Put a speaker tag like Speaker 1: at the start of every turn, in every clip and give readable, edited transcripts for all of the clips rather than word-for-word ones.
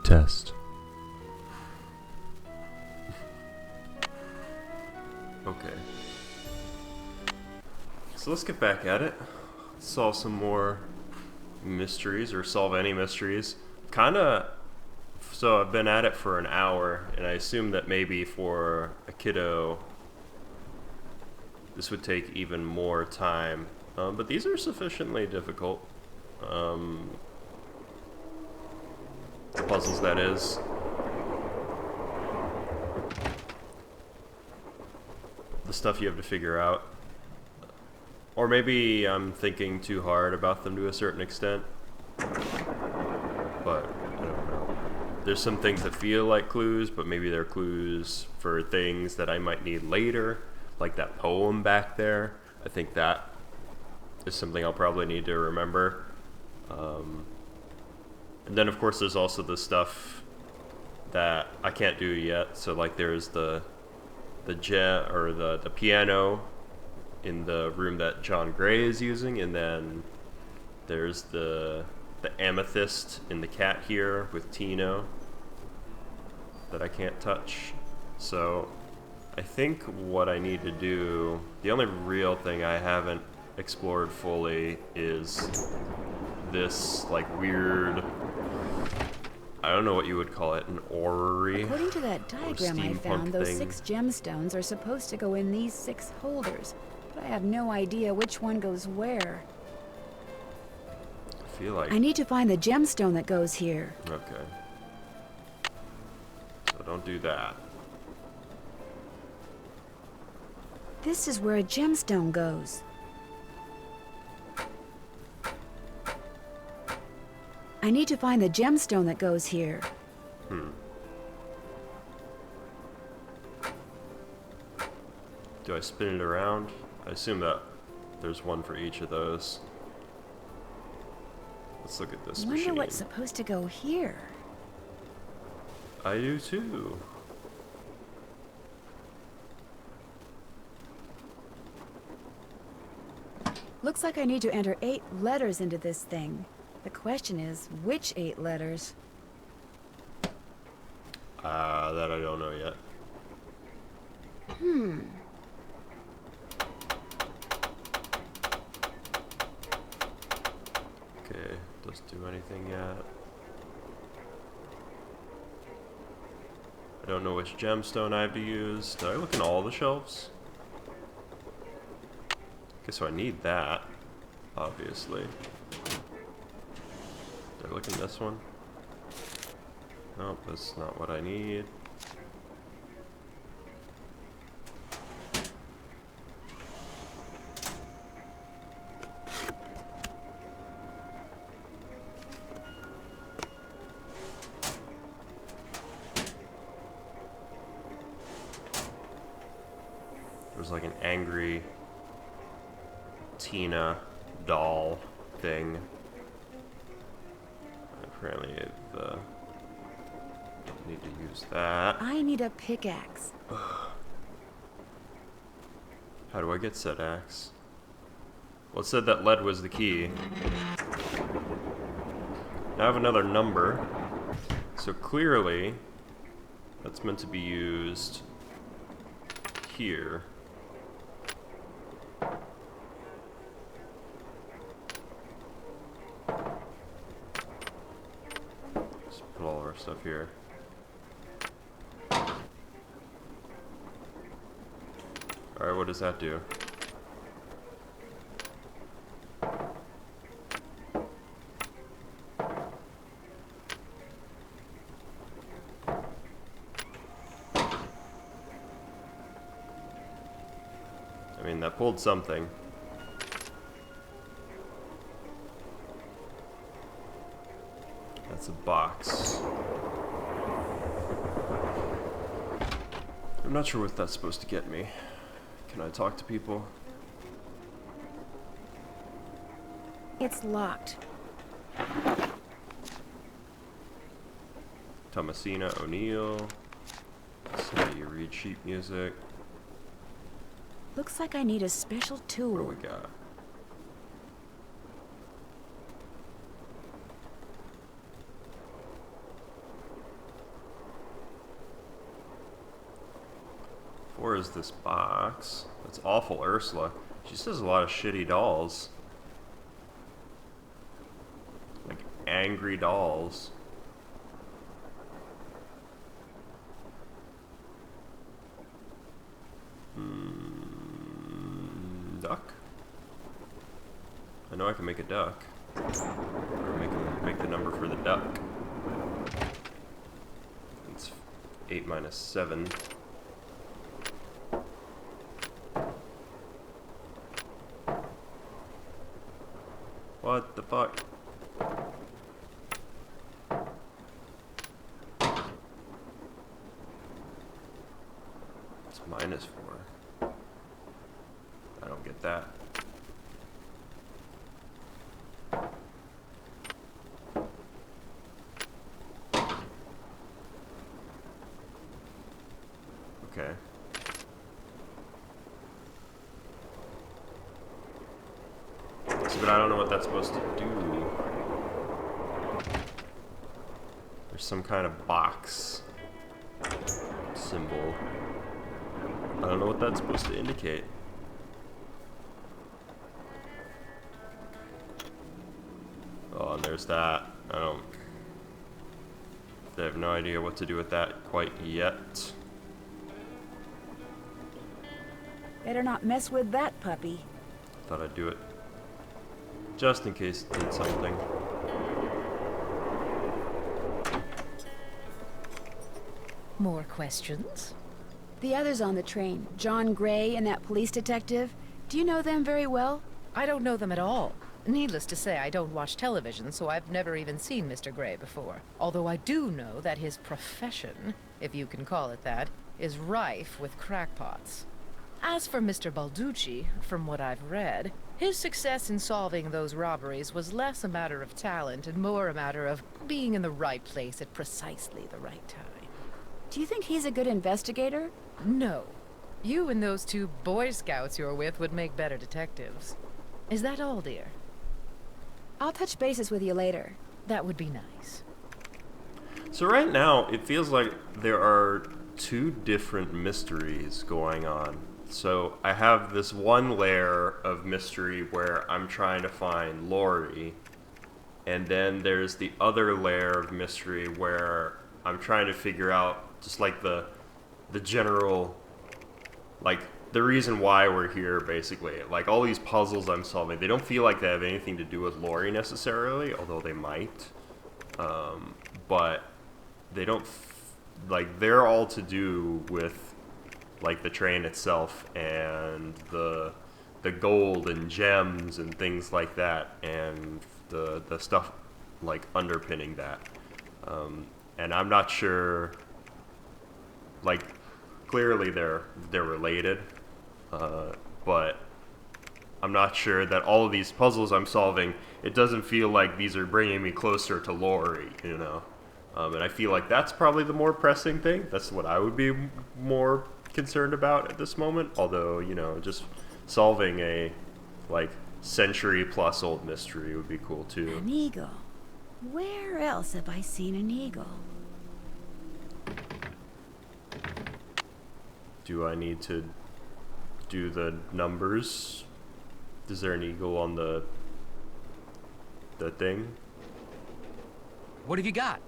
Speaker 1: Test. Okay. So let's get back at it. Solve some more mysteries, or solve any mysteries. So I've been at it for an hour, and I assume that maybe for a kiddo this would take even more time. But these are sufficiently difficult. The puzzles, that is. The stuff you have to figure out. Or maybe I'm thinking too hard about them to a certain extent. But I don't know. There's some things that feel like clues, but maybe they're clues for things that I might need later. Like that poem back there. I think that is something I'll probably need to remember. And then of course there's also the stuff that I can't do yet. So like there's the piano in the room that John Gray is using, and then there's the amethyst in the cat here with Tino that I can't touch. So I think what I need to do, the only real thing I haven't explored fully is this like weird, I don't know what you would call it, an orrery.
Speaker 2: According to that diagram I found, those 6 gemstones are supposed to go in these 6 holders, but I have no idea which one goes where.
Speaker 1: I feel like...
Speaker 2: I need to find the gemstone that goes here.
Speaker 1: Okay. So don't do that.
Speaker 2: This is where a gemstone goes. I need to find the gemstone that goes here.
Speaker 1: Do I spin it around? I assume that there's one for each of those. Let's look at this machine.
Speaker 2: I wonder what's supposed to go here.
Speaker 1: I do too.
Speaker 2: Looks like I need to enter 8 letters into this thing. The question is, which 8 letters?
Speaker 1: That I don't know yet. Okay, doesn't do anything yet. I don't know which gemstone I have to use. Did I look in all the shelves? Okay, so I need that, obviously. Did I look in this one? Nope, that's not what I need. There's like an angry Tina doll thing. Apparently I need to use that.
Speaker 2: I need a pickaxe.
Speaker 1: How do I get said axe? Well, it said that lead was the key. Now I have another number. So clearly, that's meant to be used here. Just put all of our stuff here. Alright, what does that do? I mean, that pulled something. That's a box. I'm not sure what that's supposed to get me. Can I talk to people?
Speaker 2: It's locked.
Speaker 1: Thomasina O'Neill. So you read sheet music.
Speaker 2: Looks like I need a special tool.
Speaker 1: What do we got? or is this box? That's awful, Ursula. She says a lot of shitty dolls. Like, angry dolls. Duck? I know I can make a duck. Or make the number for the duck. It's 8 minus 7. What the fuck? It's minus 4. I don't get that. Okay. So, but I don't know what that's supposed to do. There's some kind of box symbol. I don't know what that's supposed to indicate. Oh, and there's that. I have no idea what to do with that quite yet.
Speaker 2: Better not mess with that puppy.
Speaker 1: Thought I'd do it just in case it did something.
Speaker 3: More questions?
Speaker 2: The others on the train, John Gray and that police detective, do you know them very well?
Speaker 3: I don't know them at all. Needless to say, I don't watch television, so I've never even seen Mr. Gray before. Although I do know that his profession, if you can call it that, is rife with crackpots. As for Mr. Balducci, from what I've read, his success in solving those robberies was less a matter of talent and more a matter of being in the right place at precisely the right time.
Speaker 2: Do you think he's a good investigator?
Speaker 3: No. You and those 2 Boy Scouts you're with would make better detectives. Is that all, dear?
Speaker 2: I'll touch bases with you later.
Speaker 3: That would be nice.
Speaker 1: So right now, it feels like there are 2 different mysteries going on. So I have this one layer of mystery where I'm trying to find Lori, and then there's the other layer of mystery where I'm trying to figure out just like the general, like the reason why we're here, basically. Like all these puzzles I'm solving, they don't feel like they have anything to do with Lori necessarily, although they might. But they don't, like they're all to do with like the train itself and the gold and gems and things like that, and the stuff like underpinning that. And I'm not sure, like clearly they're related, but I'm not sure that all of these puzzles I'm solving, it doesn't feel like these are bringing me closer to Lori, you know. And I feel like that's probably the more pressing thing. That's what I would be more concerned about at this moment. Although, you know, just solving a like century-plus old mystery would be cool too.
Speaker 2: An eagle. Where else have I seen an eagle?
Speaker 1: Do I need to do the numbers? Is there an eagle on the thing?
Speaker 4: What have you got?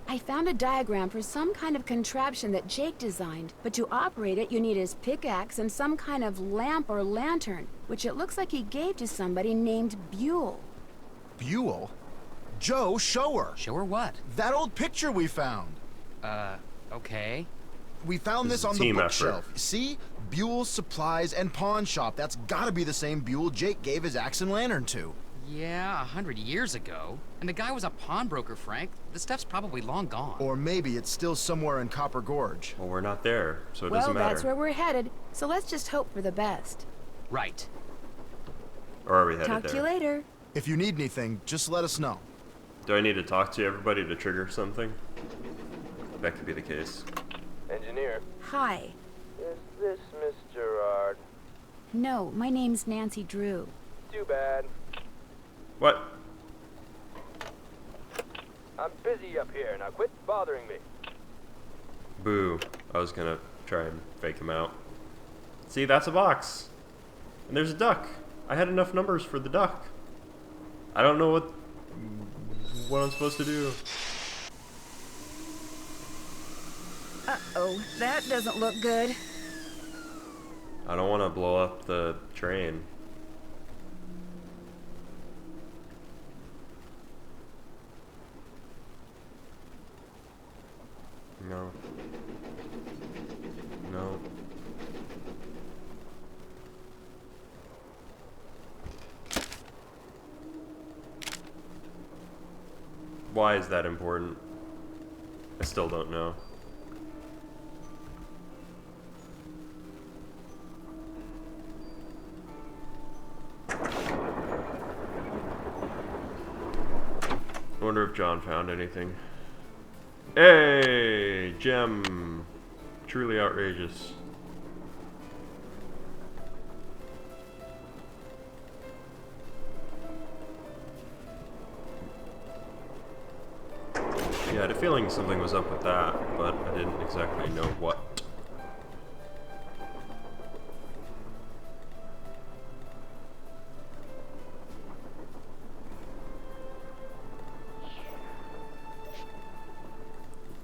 Speaker 2: I found a diagram for some kind of contraption that Jake designed, but to operate it you need his pickaxe and some kind of lamp or lantern, which it looks like he gave to somebody named Buell.
Speaker 5: Buell? Joe, show her.
Speaker 4: Show her what?
Speaker 5: That old picture we found.
Speaker 4: Okay.
Speaker 5: We found
Speaker 1: This
Speaker 5: this
Speaker 1: is a
Speaker 5: on the
Speaker 1: team
Speaker 5: bookshelf.
Speaker 1: effort.
Speaker 5: See? Buell's Supplies and Pawn Shop. That's gotta be the same Buell Jake gave his axe and lantern to.
Speaker 4: Yeah, 100 years ago. And the guy was a pawnbroker, Frank. The stuff's probably long gone.
Speaker 5: Or maybe it's still somewhere in Copper Gorge.
Speaker 1: Well, we're not there, so it
Speaker 2: Well,
Speaker 1: doesn't matter.
Speaker 2: that's where we're headed, so let's just hope for the best.
Speaker 4: Right.
Speaker 1: Or are we headed
Speaker 2: Talk
Speaker 1: there?
Speaker 2: to you later.
Speaker 5: If you need anything, just let us know.
Speaker 1: Do I need to talk to everybody to trigger something? That could be the case.
Speaker 6: Engineer,
Speaker 2: Hi.
Speaker 6: is this Miss Gerard?
Speaker 2: No, my name's Nancy Drew.
Speaker 6: Too bad.
Speaker 1: What?
Speaker 6: I'm busy up here. Now quit bothering me.
Speaker 1: Boo. I was gonna try and fake him out. See, that's a box. And there's a duck. I had enough numbers for the duck. I don't know what I'm supposed to do.
Speaker 2: Uh-oh, that doesn't look good.
Speaker 1: I don't want to blow up the train. No. No. Why is that important? I still don't know. I wonder if John found anything. Hey, gem. Truly outrageous. Yeah, I had a feeling something was up with that, but I didn't exactly know what.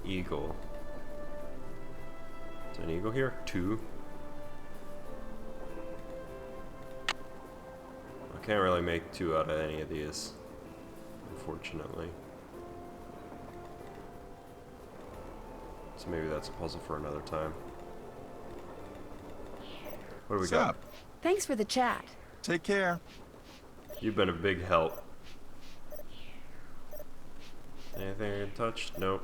Speaker 1: Eagle. Is there an eagle here? 2. I can't really make 2 out of any of these, unfortunately. So maybe that's a puzzle for another time. What do we
Speaker 7: What's
Speaker 1: got?
Speaker 7: up?
Speaker 2: Thanks for the chat.
Speaker 7: Take care.
Speaker 1: You've been a big help. Anything I can touch? Nope.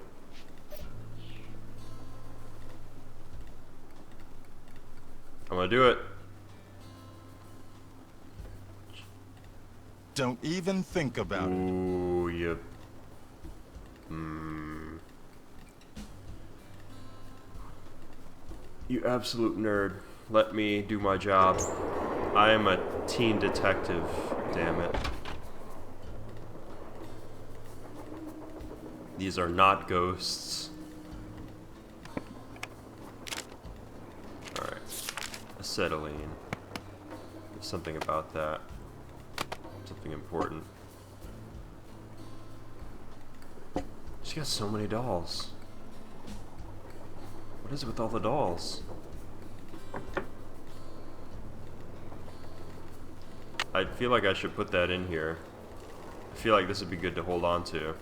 Speaker 1: I'm gonna do it.
Speaker 7: Don't even think about it.
Speaker 1: Ooh, you. You absolute nerd. Let me do my job. I am a teen detective, damn it. These are not ghosts. Alright. Acetylene. There's something about that. Something important. She's got so many dolls. What is it with all the dolls? I feel like I should put that in here. I feel like this would be good to hold on to.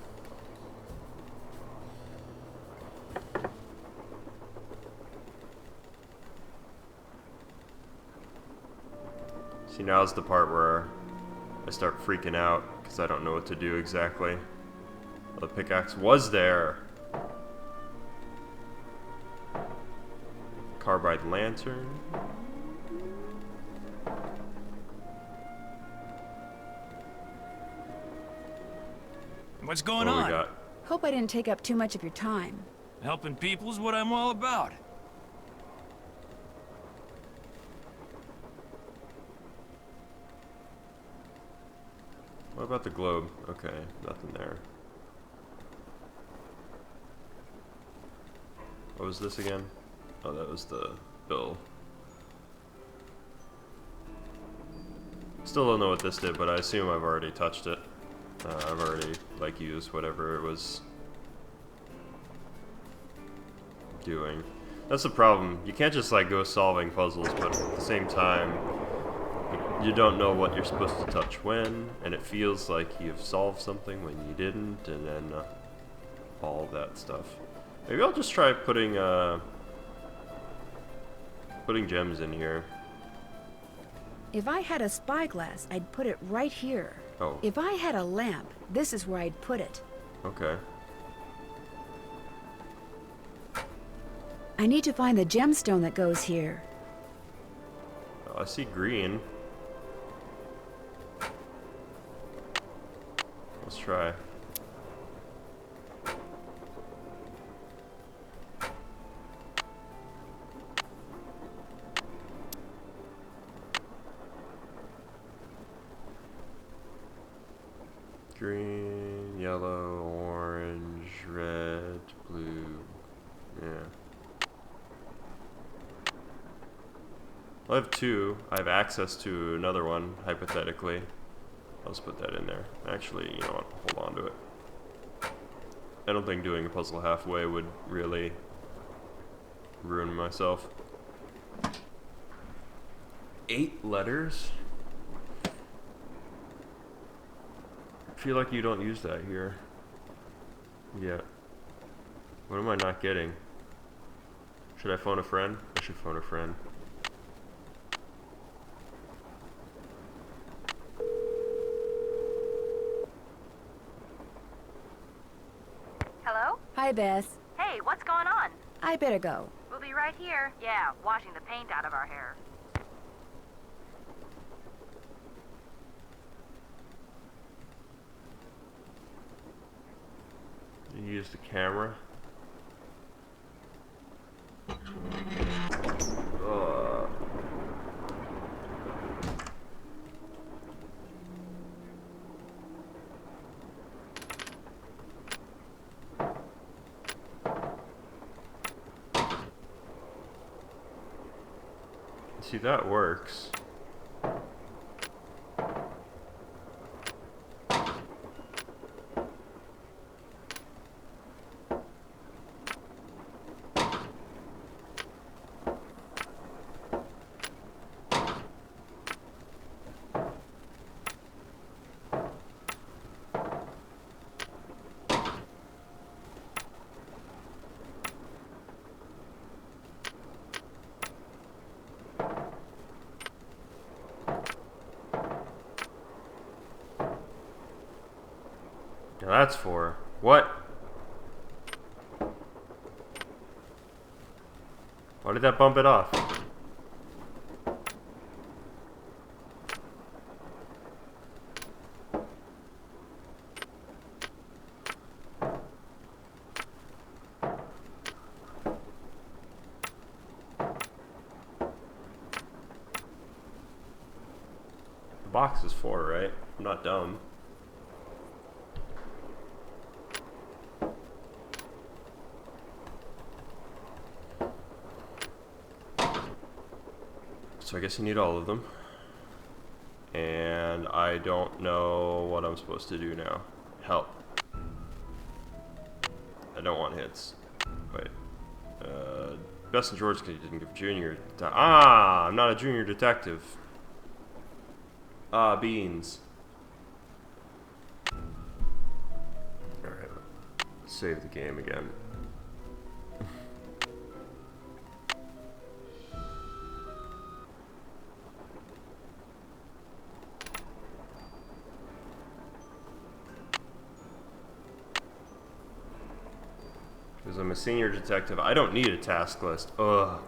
Speaker 1: See, now's the part where I start freaking out because I don't know what to do exactly. Well, the pickaxe was there. Carbide lantern.
Speaker 8: What's going
Speaker 1: What do we
Speaker 8: on?
Speaker 1: got?
Speaker 2: Hope I didn't take up too much of your time.
Speaker 8: Helping people's what I'm all about.
Speaker 1: What about the globe? Okay, nothing there. What was this again? Oh, that was the bill. Still don't know what this did, but I assume I've already touched it. I've already, like, used whatever it was doing. That's the problem. You can't just, like, go solving puzzles, but at the same time, you don't know what you're supposed to touch when, and it feels like you've solved something when you didn't, and then all that stuff. Maybe I'll just try putting gems in here.
Speaker 2: If I had a spyglass, I'd put it right here.
Speaker 1: Oh,
Speaker 2: If I had a lamp, this is where I'd put it.
Speaker 1: okay.
Speaker 2: I need to find the gemstone that goes here.
Speaker 1: Oh, I see green. Let's try. Green, yellow, orange, red, blue. Yeah. I have two. I have access to another one, hypothetically. I'll just put that in there. Actually, you know what? Hold on to it. I don't think doing a puzzle halfway would really ruin myself. 8 letters? I feel like you don't use that here. Yeah. What am I not getting? Should I phone a friend? I should phone a friend.
Speaker 9: Hello?
Speaker 2: Hi, Bess.
Speaker 9: Hey, what's going on?
Speaker 2: I better go.
Speaker 9: We'll be right here. Yeah, washing the paint out of our hair.
Speaker 1: You use the camera. See, that works. Now that's for what? Why did that bump it off? The box is 4, right? I'm not dumb. So I guess you need all of them. And I don't know what I'm supposed to do now. Help. I don't want hits. Wait. Bess and George didn't give junior. I'm not a junior detective. Beans. Alright. Save the game again. Because I'm a senior detective. I don't need a task list. Ugh.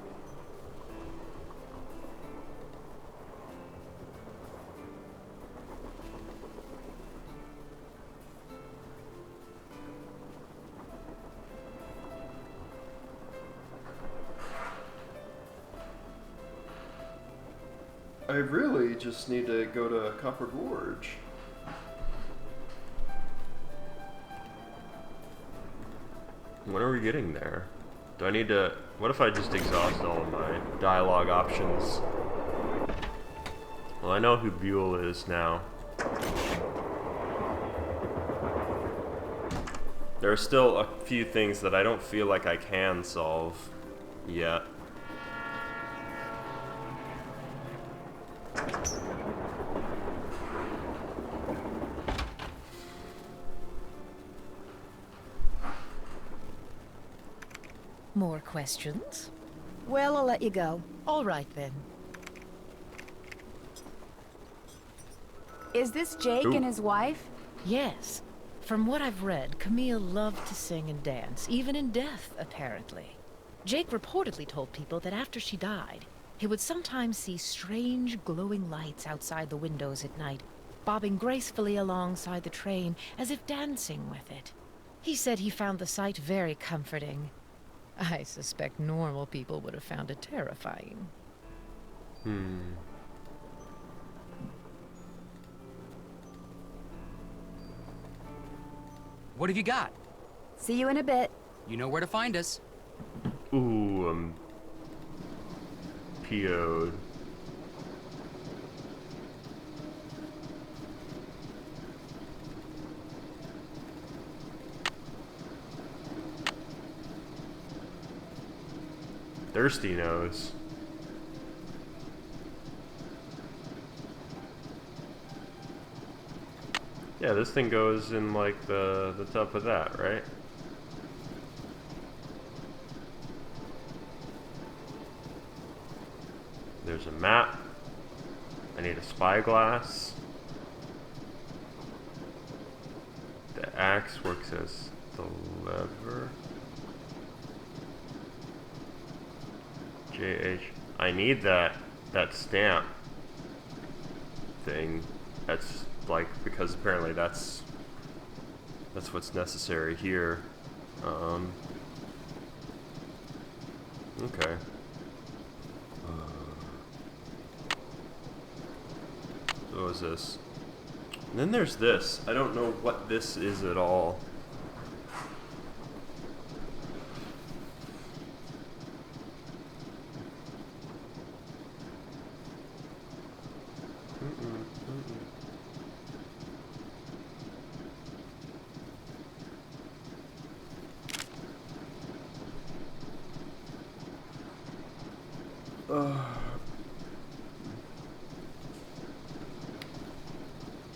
Speaker 1: I really just need to go to Copper Gorge. When are we getting there? Do I need to... What if I just exhaust all of my dialogue options? Well, I know who Buell is now. There are still a few things that I don't feel like I can solve yet.
Speaker 3: More questions?
Speaker 2: Well, I'll let you go.
Speaker 3: All right, then.
Speaker 2: Is this Jake and his wife?
Speaker 3: Yes. From what I've read, Camille loved to sing and dance, even in death, apparently. Jake reportedly told people that after she died, he would sometimes see strange glowing lights outside the windows at night, bobbing gracefully alongside the train as if dancing with it. He said he found the sight very comforting. I suspect normal people would have found it terrifying.
Speaker 4: What have you got?
Speaker 2: See you in a bit.
Speaker 4: You know where to find us.
Speaker 1: Ooh, I'm PO'd. Thirsty nose. Yeah, this thing goes in like the top of that, right? There's a map. I need a spyglass. The axe works as the lever. JH. I need that stamp thing. That's like, because apparently that's what's necessary here. Okay. So what is this? And then there's this. I don't know what this is at all.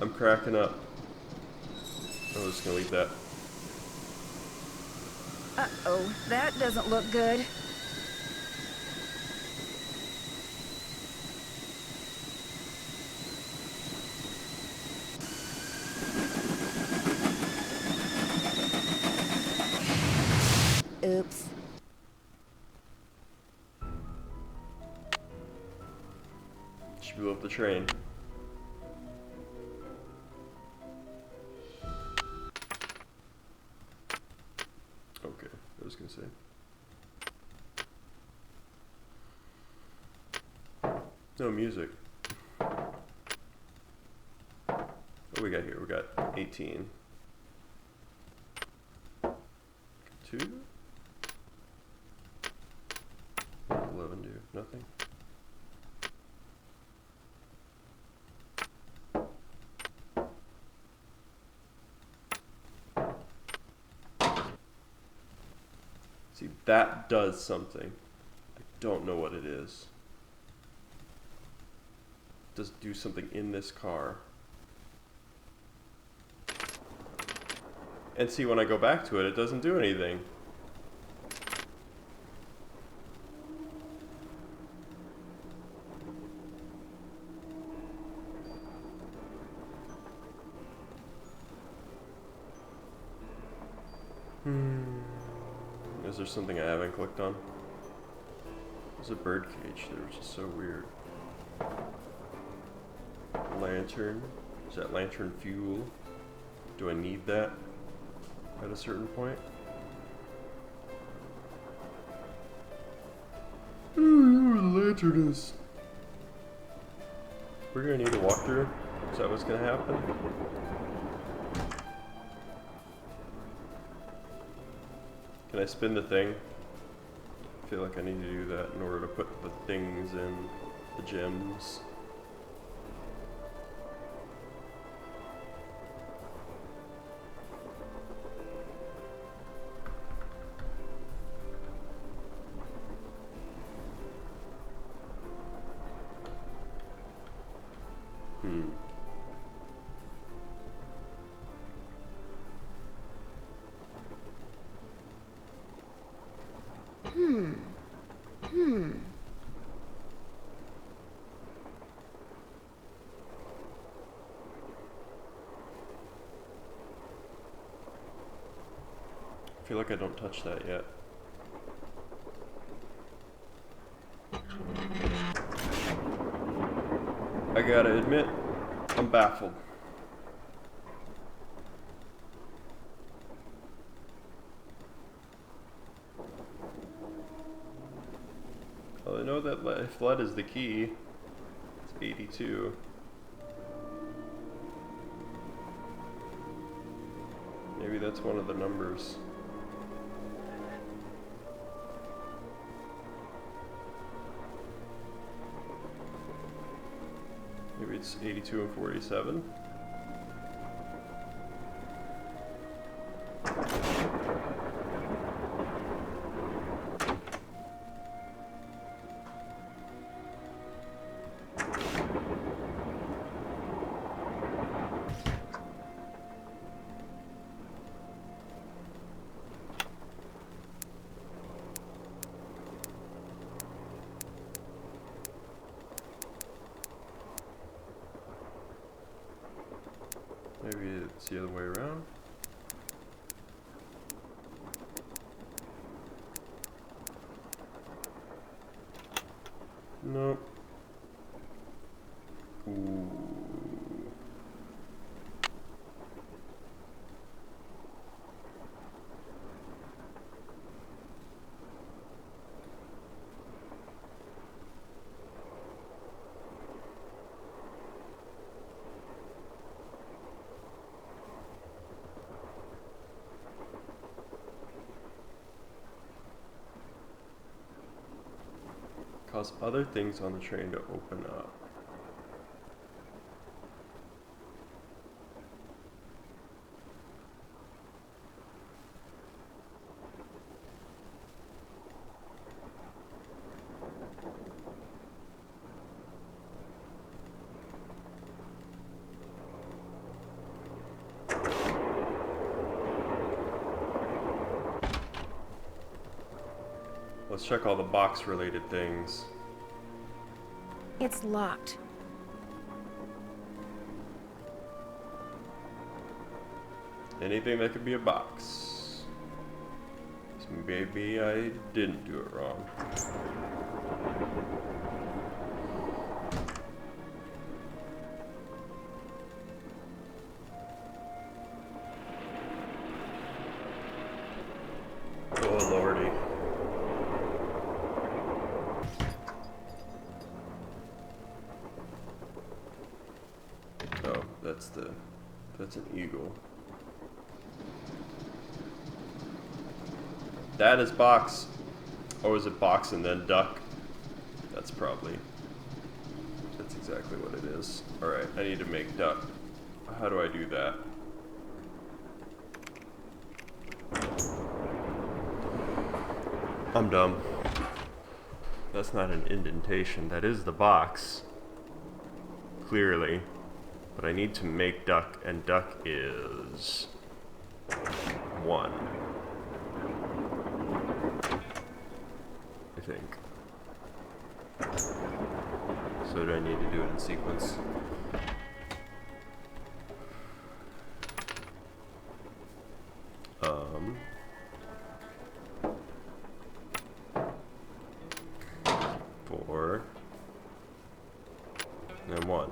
Speaker 1: I'm cracking up. I'm just gonna leave that.
Speaker 2: Uh-oh, that doesn't look good. Oops.
Speaker 1: She blew up the train. Okay, I was gonna say. No music. What do we got here? We got 18. 2? 11 do nothing. See, that does something. I don't know what it is. It does do something in this car. And see, when I go back to it, it doesn't do anything. Is there something I haven't clicked on? There's a bird cage there, which is so weird. Lantern. Is that lantern fuel? Do I need that at a certain point? I don't know where the lantern is. We're gonna need a walkthrough? Is that what's gonna happen? Can I spin the thing? I feel like I need to do that in order to put the things in the gems. I feel like I don't touch that yet. I gotta admit, I'm baffled. Well, I know that flood is the key. It's 82. Maybe that's one of the numbers. Maybe it's 82 and 47. the other way around. Nope. Ooh. Cause other things on the train to open up. Let's check all the box related things.
Speaker 2: It's locked.
Speaker 1: Anything that could be a box. So maybe I didn't do it wrong. Oh lordy. Oh, that's an eagle. That is box. Or is it box and then duck? That's exactly what it is. Alright, I need to make duck. How do I do that? I'm dumb. That's not an indentation. That is the box. Clearly. But I need to make duck, and duck is 1. I think. So do I need to do it in sequence? Four. And 1.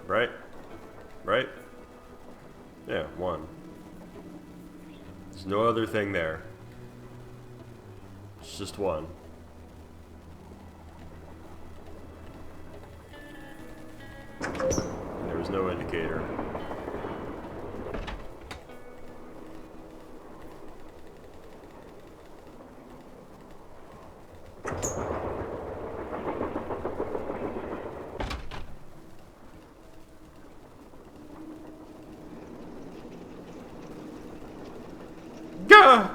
Speaker 1: Right? Right? Yeah, 1. There's no other thing there. It's just 1. And there was no indicator. Gah!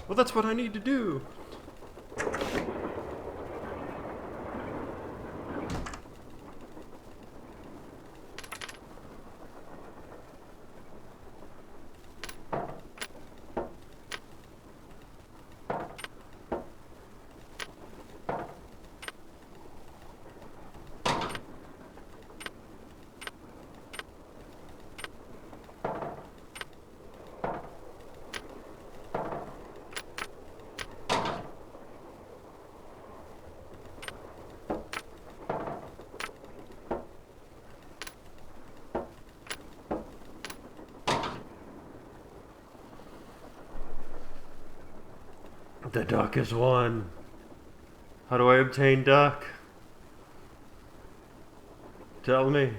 Speaker 1: Well, that's what I need to do. The duck is 1. How do I obtain duck? Tell me.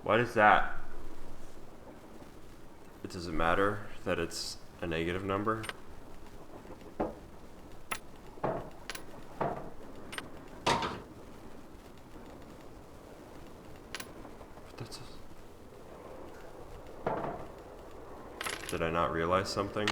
Speaker 1: Why does that? It doesn't matter that it's a negative number. That's Did I not realize something?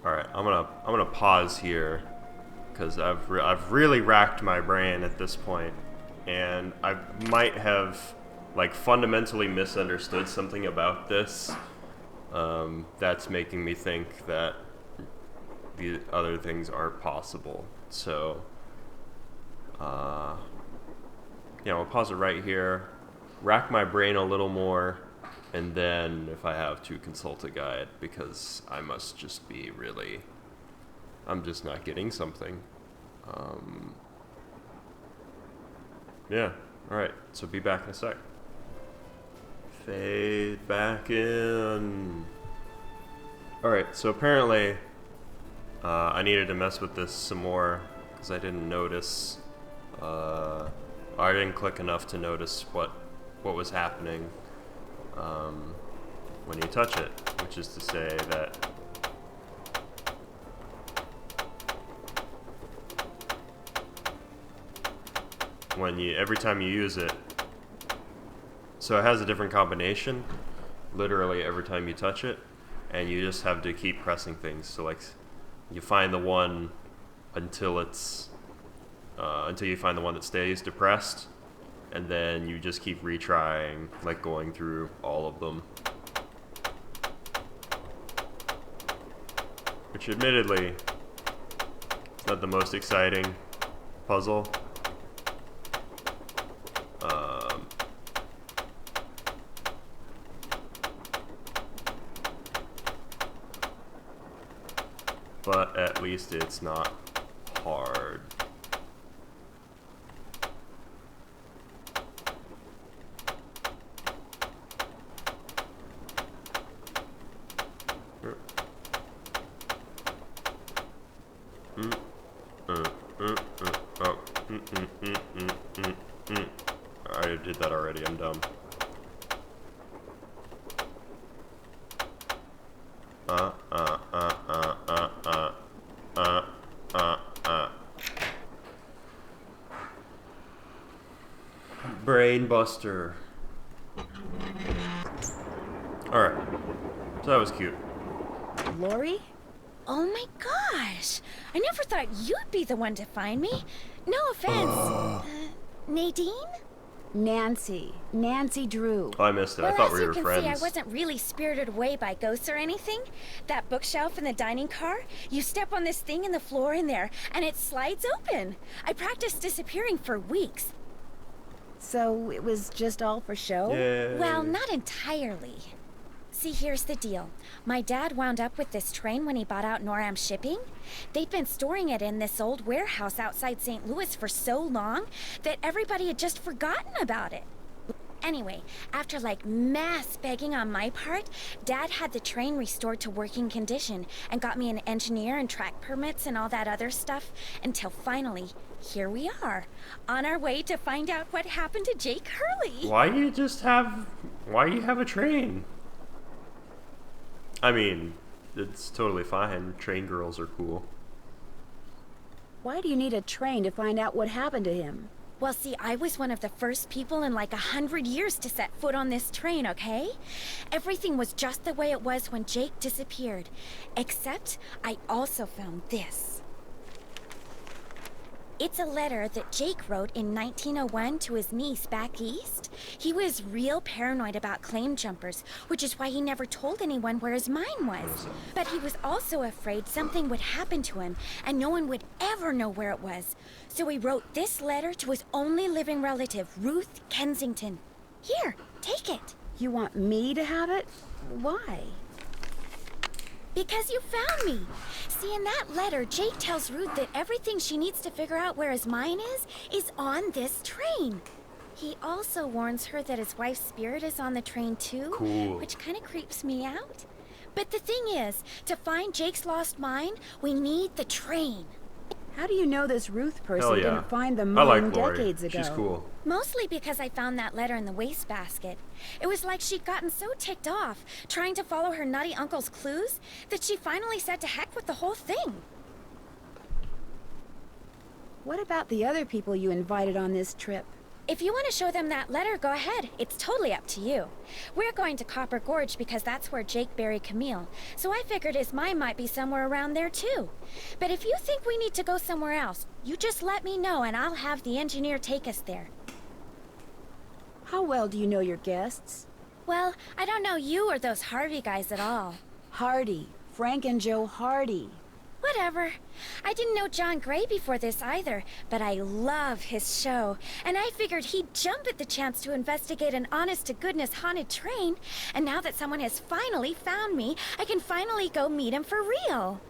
Speaker 1: All right, I'm gonna pause here because I've really racked my brain at this point, and I might have like fundamentally misunderstood something about this. That's making me think that the other things aren't possible. So, yeah, I'll pause it right here, rack my brain a little more. And then, if I have to, consult a guide, because I must just be really... I'm just not getting something. Yeah, alright, so be back in a sec. Fade back in. Alright, so apparently, I needed to mess with this some more, because I didn't notice... I didn't click enough to notice what was happening. When you touch it, which is to say that every time you use it, so it has a different combination literally every time you touch it, and you just have to keep pressing things. So like you find the one until you find the one that stays depressed, and then you just keep retrying, like going through all of them. Which admittedly, it's not the most exciting puzzle. But at least it's not hard. I did that already, I'm dumb. Brain buster. Alright. So that was cute.
Speaker 10: Lori? Oh my gosh! I never thought you'd be the one to find me. No offense. Nadine?
Speaker 2: Nancy. Nancy Drew.
Speaker 1: Oh, I missed it.
Speaker 10: Well,
Speaker 1: I thought
Speaker 10: as
Speaker 1: we
Speaker 10: you
Speaker 1: were
Speaker 10: can
Speaker 1: friends.
Speaker 10: see, I wasn't really spirited away by ghosts or anything. That bookshelf in the dining car, you step on this thing in the floor in there, and it slides open. I practiced disappearing for weeks.
Speaker 2: So it was just all for show?
Speaker 1: Yay.
Speaker 10: Well, not entirely. See, here's the deal. My dad wound up with this train when he bought out Noram Shipping. They'd been storing it in this old warehouse outside St. Louis for so long that everybody had just forgotten about it. Anyway, after like mass begging on my part, Dad had the train restored to working condition and got me an engineer and track permits and all that other stuff until finally, here we are, on our way to find out what happened to Jake Hurley.
Speaker 1: Why do you have a train? I mean, it's totally fine. Train girls are cool.
Speaker 2: Why do you need a train to find out what happened to him?
Speaker 10: Well, see, I was one of the first people in like 100 years to set foot on this train, okay? Everything was just the way it was when Jake disappeared. Except, I also found this. It's a letter that Jake wrote in 1901 to his niece back east. He was real paranoid about claim jumpers, which is why he never told anyone where his mine was. But he was also afraid something would happen to him, and no one would ever know where it was. So he wrote this letter to his only living relative, Ruth Kensington. Here, take it.
Speaker 2: You want me to have it? Why?
Speaker 10: Because you found me. See, in that letter, Jake tells Ruth that everything she needs to figure out where his mine is on this train. He also warns her that his wife's spirit is on the train too,
Speaker 1: Cool.
Speaker 10: which kind of creeps me out. But the thing is, to find Jake's lost mine, we need the train.
Speaker 2: How do you know this Ruth person
Speaker 1: Hell yeah.
Speaker 2: didn't find the
Speaker 1: I
Speaker 2: mine
Speaker 1: like Lori.
Speaker 2: decades ago?
Speaker 1: She's cool.
Speaker 10: Mostly because I found that letter in the wastebasket. It was like she'd gotten so ticked off, trying to follow her nutty uncle's clues, that she finally said to heck with the whole thing.
Speaker 2: What about the other people you invited on this trip?
Speaker 10: If you want to show them that letter, go ahead. It's totally up to you. We're going to Copper Gorge because that's where Jake buried Camille, so I figured his mine might be somewhere around there too. But if you think we need to go somewhere else, you just let me know and I'll have the engineer take us there.
Speaker 2: How well do you know your guests?
Speaker 10: Well, I don't know you or those Harvey guys at all.
Speaker 2: Hardy. Frank and Joe Hardy.
Speaker 10: Whatever. I didn't know John Gray before this either, but I love his show, and I figured he'd jump at the chance to investigate an honest-to-goodness haunted train, and now that someone has finally found me, I can finally go meet him for real.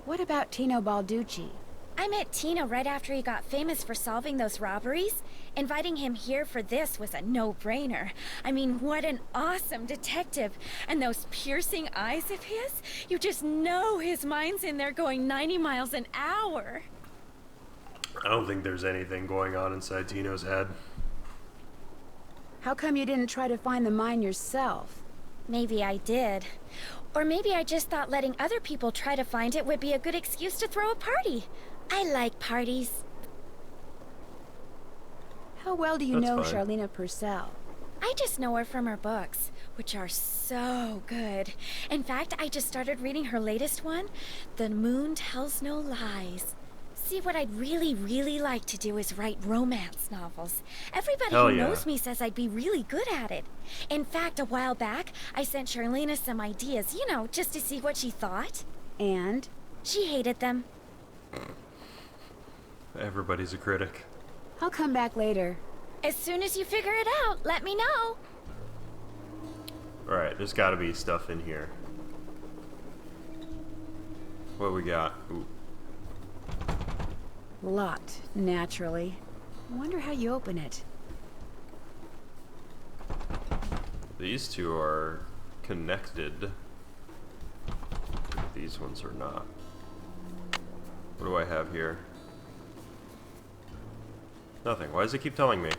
Speaker 2: What about Tino Balducci?
Speaker 10: I met Tino right after he got famous for solving those robberies. Inviting him here for this was a no-brainer. I mean, what an awesome detective. And those piercing eyes of his, you just know his mind's in there going 90 miles an hour.
Speaker 1: I don't think there's anything going on inside Tino's head.
Speaker 2: How come you didn't try to find the mine yourself?
Speaker 10: Maybe I did. Or maybe I just thought letting other people try to find it would be a good excuse to throw a party. I like parties.
Speaker 2: How well do you
Speaker 1: That's
Speaker 2: know
Speaker 1: fine.
Speaker 2: Charleena Purcell?
Speaker 10: I just know her from her books, which are so good. In fact, I just started reading her latest one, The Moon Tells No Lies. See, what I'd really like to do is write romance novels. Everybody
Speaker 1: Hell
Speaker 10: who
Speaker 1: yeah.
Speaker 10: knows me says I'd be really good at it. In fact, a while back, I sent Charleena some ideas, you know, just to see what she thought.
Speaker 2: And?
Speaker 10: She hated them.
Speaker 1: Everybody's a critic.
Speaker 2: I'll come back later.
Speaker 10: As soon as you figure it out, let me know.
Speaker 1: Alright, there's gotta be stuff in here. What we got? Ooh.
Speaker 2: Locked, naturally. I wonder how you open it.
Speaker 1: These two are connected. These ones are not. What do I have here? Nothing. Why does it keep telling me?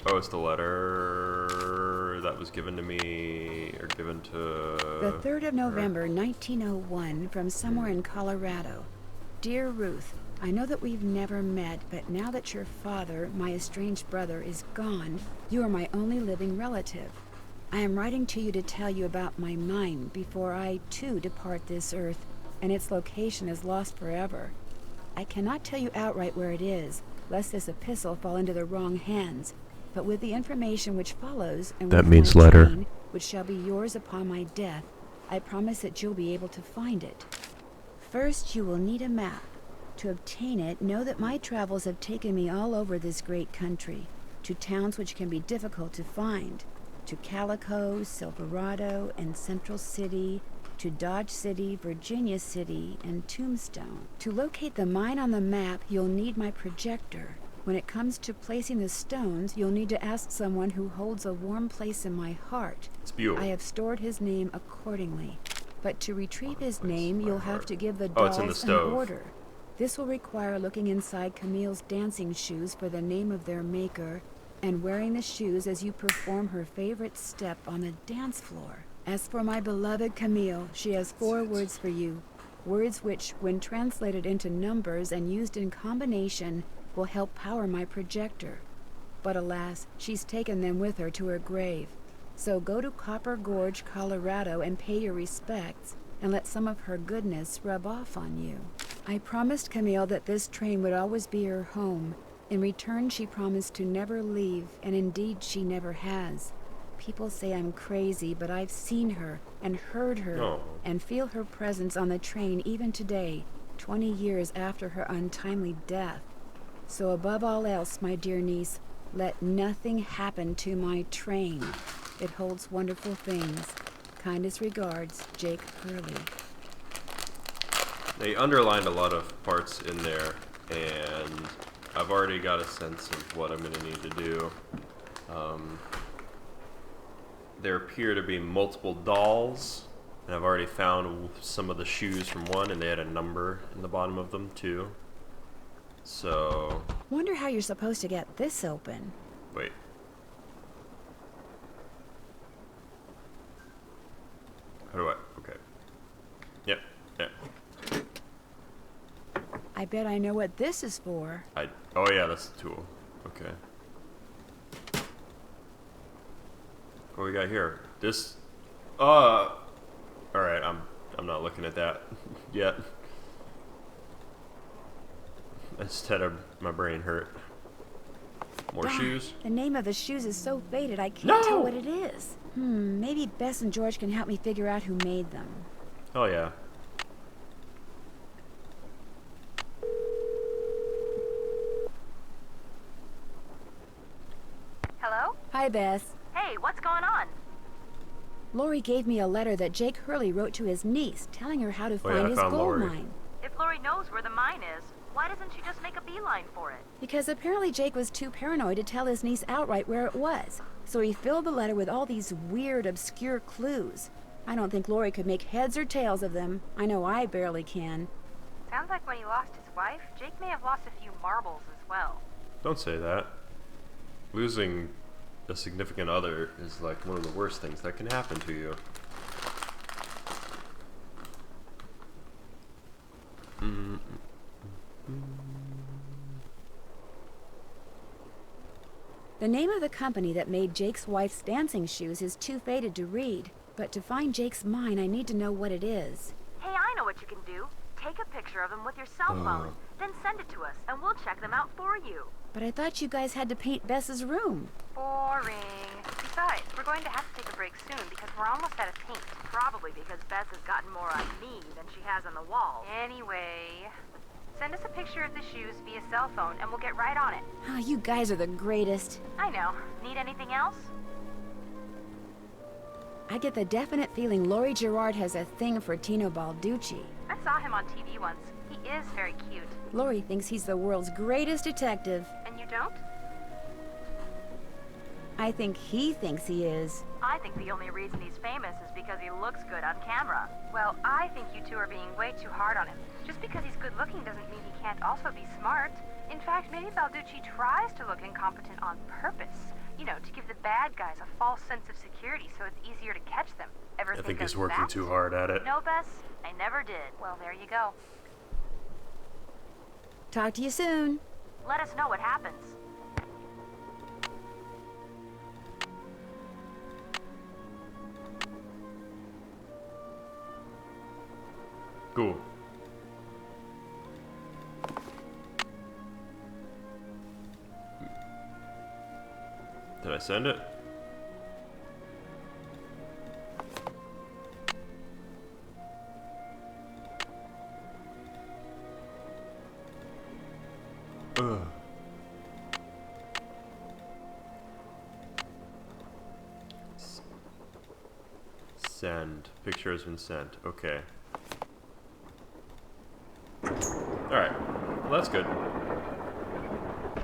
Speaker 1: Oh, it's the letter that was given to me, or given to...
Speaker 2: The 3rd of November, 1901, from somewhere in Colorado. Dear Ruth, I know that we've never met, but now that your father, my estranged brother, is gone, you are my only living relative. I am writing to you to tell you about my mine before I, too, depart this earth, and its location is lost forever. I cannot tell you outright where it is, lest this epistle fall into the wrong hands, but with the information which follows, and
Speaker 1: That
Speaker 2: with
Speaker 1: means
Speaker 2: my
Speaker 1: letter.
Speaker 2: train, which shall be yours upon my death, I promise that you'll be able to find it. First, you will need a map. To obtain it, know that my travels have taken me all over this great country, to towns which can be difficult to find, to Calico, Silverado, and Central City, to Dodge City, Virginia City, and Tombstone. To locate the mine on the map, you'll need my projector. When it comes to placing the stones, you'll need to ask someone who holds a warm place in my heart.
Speaker 1: It's Buell.
Speaker 2: I have stored his name accordingly. But to retrieve his name,
Speaker 1: my
Speaker 2: you'll
Speaker 1: heart.
Speaker 2: have to give the
Speaker 1: Oh, it's in the
Speaker 2: dolls an
Speaker 1: stove.
Speaker 2: order. This will require looking inside Camille's dancing shoes for the name of their maker, and wearing the shoes as you perform her favorite step on the dance floor. As for my beloved Camille, she has 4 words for you. Words which, when translated into numbers and used in combination, will help power my projector. But alas, she's taken them with her to her grave. So go to Copper Gorge, Colorado, and pay your respects, and let some of her goodness rub off on you. I promised Camille that this train would always be her home. In return, she promised to never leave, and indeed she never has. People say I'm crazy, but I've seen her, and heard her,
Speaker 1: Oh.
Speaker 2: and feel her presence on the train even today, 20 years after her untimely death. So above all else, my dear niece, let nothing happen to my train. It holds wonderful things. Kindest regards, Jake Hurley.
Speaker 1: They underlined a lot of parts in there, and I've already got a sense of what I'm going to need to do. There appear to be multiple dolls, and I've already found some of the shoes from one, and they had a number in the bottom of them too. So...
Speaker 2: Wonder how you're supposed to get this open.
Speaker 1: Wait. How do I... Okay. Yep, yep.
Speaker 2: I bet I know what this is for.
Speaker 1: Oh yeah, that's the tool. Okay. What we got here? This... Alright, I'm not looking at that yet. I just had my brain hurt. More
Speaker 2: Darn,
Speaker 1: shoes?
Speaker 2: The name of the shoes is so faded I can't tell what it is. Maybe Bess and George can help me figure out who made them.
Speaker 1: Oh yeah.
Speaker 9: Hello?
Speaker 2: Hi, Bess.
Speaker 9: Hey, what's going on?
Speaker 2: Lori gave me a letter that Jake Hurley wrote to his niece, telling her how to
Speaker 1: Oh, yeah,
Speaker 2: find
Speaker 1: I
Speaker 2: his
Speaker 1: found
Speaker 2: gold
Speaker 1: Lori.
Speaker 2: mine.
Speaker 9: If Lori knows where the mine is, why doesn't she just make a beeline for it?
Speaker 2: Because apparently Jake was too paranoid to tell his niece outright where it was. So he filled the letter with all these weird, obscure clues. I don't think Lori could make heads or tails of them. I know I barely can.
Speaker 9: Sounds like when he lost his wife, Jake may have lost a few marbles as well.
Speaker 1: Don't say that. Losing a significant other is like one of the worst things that can happen to you.
Speaker 2: The name of the company that made Jake's wife's dancing shoes is too faded to read. But to find Jake's mine, I need to know what it is.
Speaker 9: Hey, I know what you can do. Take a picture of them with your cell phone, then send it to us, and we'll check them out for you.
Speaker 2: But I thought you guys had to paint Bess's room.
Speaker 9: Boring. Besides, we're going to have to take a break soon because we're almost out of paint. Probably because Bess has gotten more on me than she has on the wall. Anyway, send us a picture of the shoes via cell phone and we'll get right on it.
Speaker 2: Oh, you guys are the greatest.
Speaker 9: I know. Need anything else?
Speaker 2: I get the definite feeling Laurie Gerard has a thing for Tino Balducci.
Speaker 9: I saw him on TV once. He is very cute.
Speaker 2: Laurie thinks he's the world's greatest detective.
Speaker 9: And you don't?
Speaker 2: I think he thinks he is.
Speaker 9: I think the only reason he's famous is because he looks good on camera. Well, I think you two are being way too hard on him. Just because he's good looking doesn't mean he can't also be smart. In fact, maybe Balducci tries to look incompetent on purpose. You know, to give the bad guys a false sense of security so it's easier to catch them. Ever
Speaker 1: I
Speaker 9: think
Speaker 1: think
Speaker 9: of
Speaker 1: he's working
Speaker 9: that?
Speaker 1: too hard at it.
Speaker 9: No, Bess, I never did. Well, there you go.
Speaker 2: Talk to you soon.
Speaker 9: Let us know what happens.
Speaker 1: Cool. Did I send it? Ugh. Send. Picture has been sent. Okay. Alright. Well, that's good.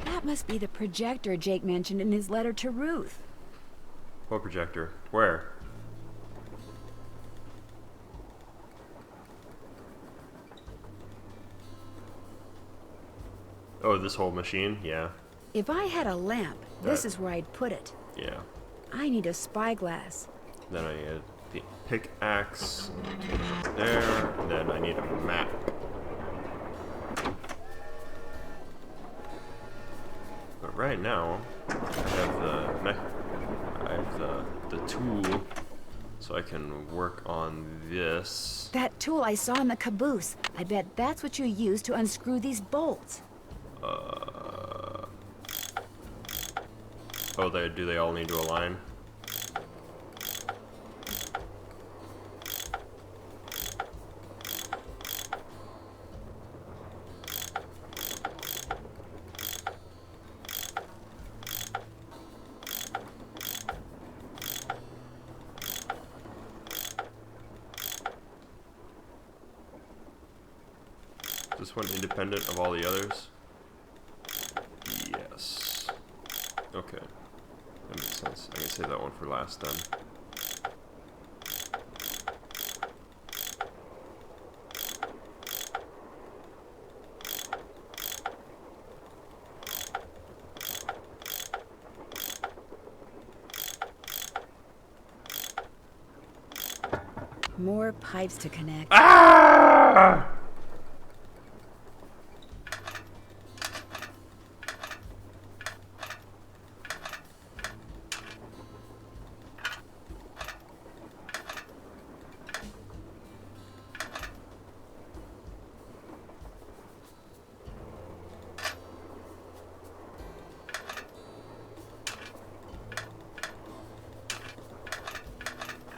Speaker 2: That must be the projector Jake mentioned in his letter to Ruth.
Speaker 1: What projector? Where? Oh, this whole machine? Yeah.
Speaker 2: If I had a lamp, this is where I'd put it.
Speaker 1: Yeah.
Speaker 2: I need a spyglass.
Speaker 1: Then I need the pickaxe there. And then I need a map. But right now, I have the tool, so I can work on this.
Speaker 2: That tool I saw in the caboose. I bet that's what you use to unscrew these bolts.
Speaker 1: Oh, do they all need to align? this one independent of all the others? Yes. Okay. That makes sense. I can save that one for last then.
Speaker 2: More pipes to connect.
Speaker 1: Ah!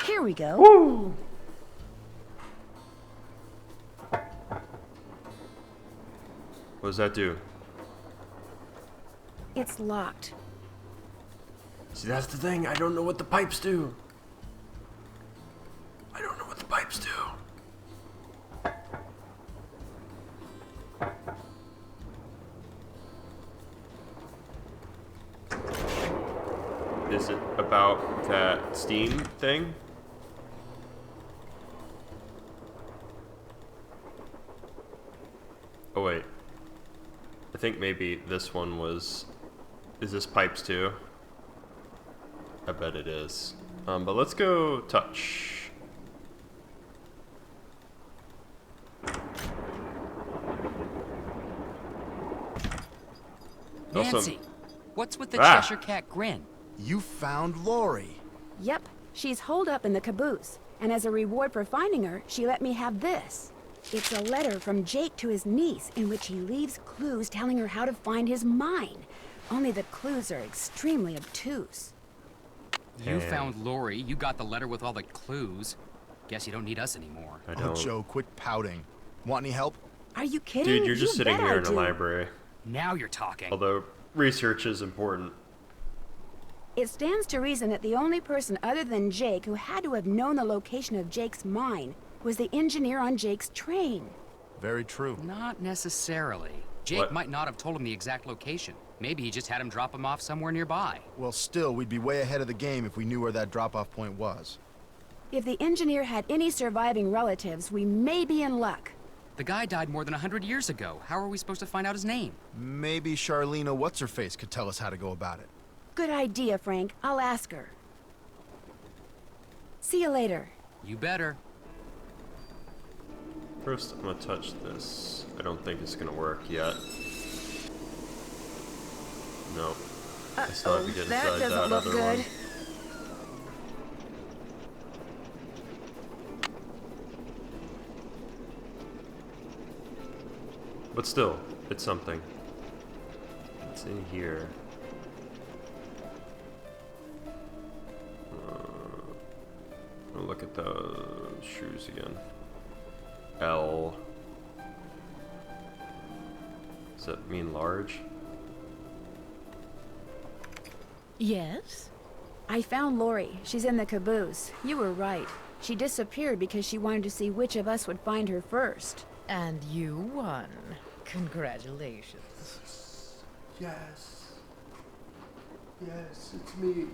Speaker 2: Here we go.
Speaker 1: Woo! What does that do?
Speaker 2: It's locked.
Speaker 1: See, that's the thing. I don't know what the pipes do. I don't know what the pipes do. Is it about that steam thing? Oh wait. I think maybe this one was... Is this pipes too? I bet it is. But let's go touch.
Speaker 4: Nancy, what's with the
Speaker 1: Ah.
Speaker 4: Cheshire Cat grin?
Speaker 5: You found Lori.
Speaker 2: Yep, she's holed up in the caboose. And as a reward for finding her, she let me have this. It's a letter from Jake to his niece in which he leaves clues telling her how to find his mine. Only the clues are extremely obtuse.
Speaker 4: You
Speaker 1: Damn.
Speaker 4: found Lori, you got the letter with all the clues. Guess you don't need us anymore.
Speaker 1: I
Speaker 5: Oh,
Speaker 1: don't.
Speaker 5: Joe, quit pouting. Want any help?
Speaker 2: Are you kidding?
Speaker 1: Dude, you're just
Speaker 2: You
Speaker 1: sitting
Speaker 2: bet
Speaker 1: here
Speaker 2: I
Speaker 1: in a
Speaker 2: do.
Speaker 1: library.
Speaker 4: Now you're talking.
Speaker 1: Although research is important.
Speaker 2: It stands to reason that the only person other than Jake who had to have known the location of Jake's mine was the engineer on Jake's train.
Speaker 5: Very true.
Speaker 4: Not necessarily. Jake
Speaker 1: What?
Speaker 4: might not have told him the exact location. Maybe he just had him drop him off somewhere nearby.
Speaker 5: Well, still, we'd be way ahead of the game if we knew where that drop-off point was.
Speaker 2: If the engineer had any surviving relatives, we may be in luck.
Speaker 4: The guy died more than 100 years ago. How are we supposed to find out his name?
Speaker 5: Maybe Charleena What's-Her-Face could tell us how to go about it.
Speaker 2: Good idea, Frank. I'll ask her. See you later.
Speaker 4: You better.
Speaker 1: First, I'm gonna touch this. I don't think it's gonna work yet. No. I still have to get
Speaker 2: That
Speaker 1: inside
Speaker 2: doesn't
Speaker 1: that
Speaker 2: look
Speaker 1: other
Speaker 2: good.
Speaker 1: one. But still, it's something. It's in here. I'll look at the shoes again. L. Does that mean large?
Speaker 3: Yes?
Speaker 2: I found Lori. She's in the caboose. You were right. She disappeared because she wanted to see which of us would find her first.
Speaker 3: And you won. Congratulations.
Speaker 1: Yes. Yes, it's me.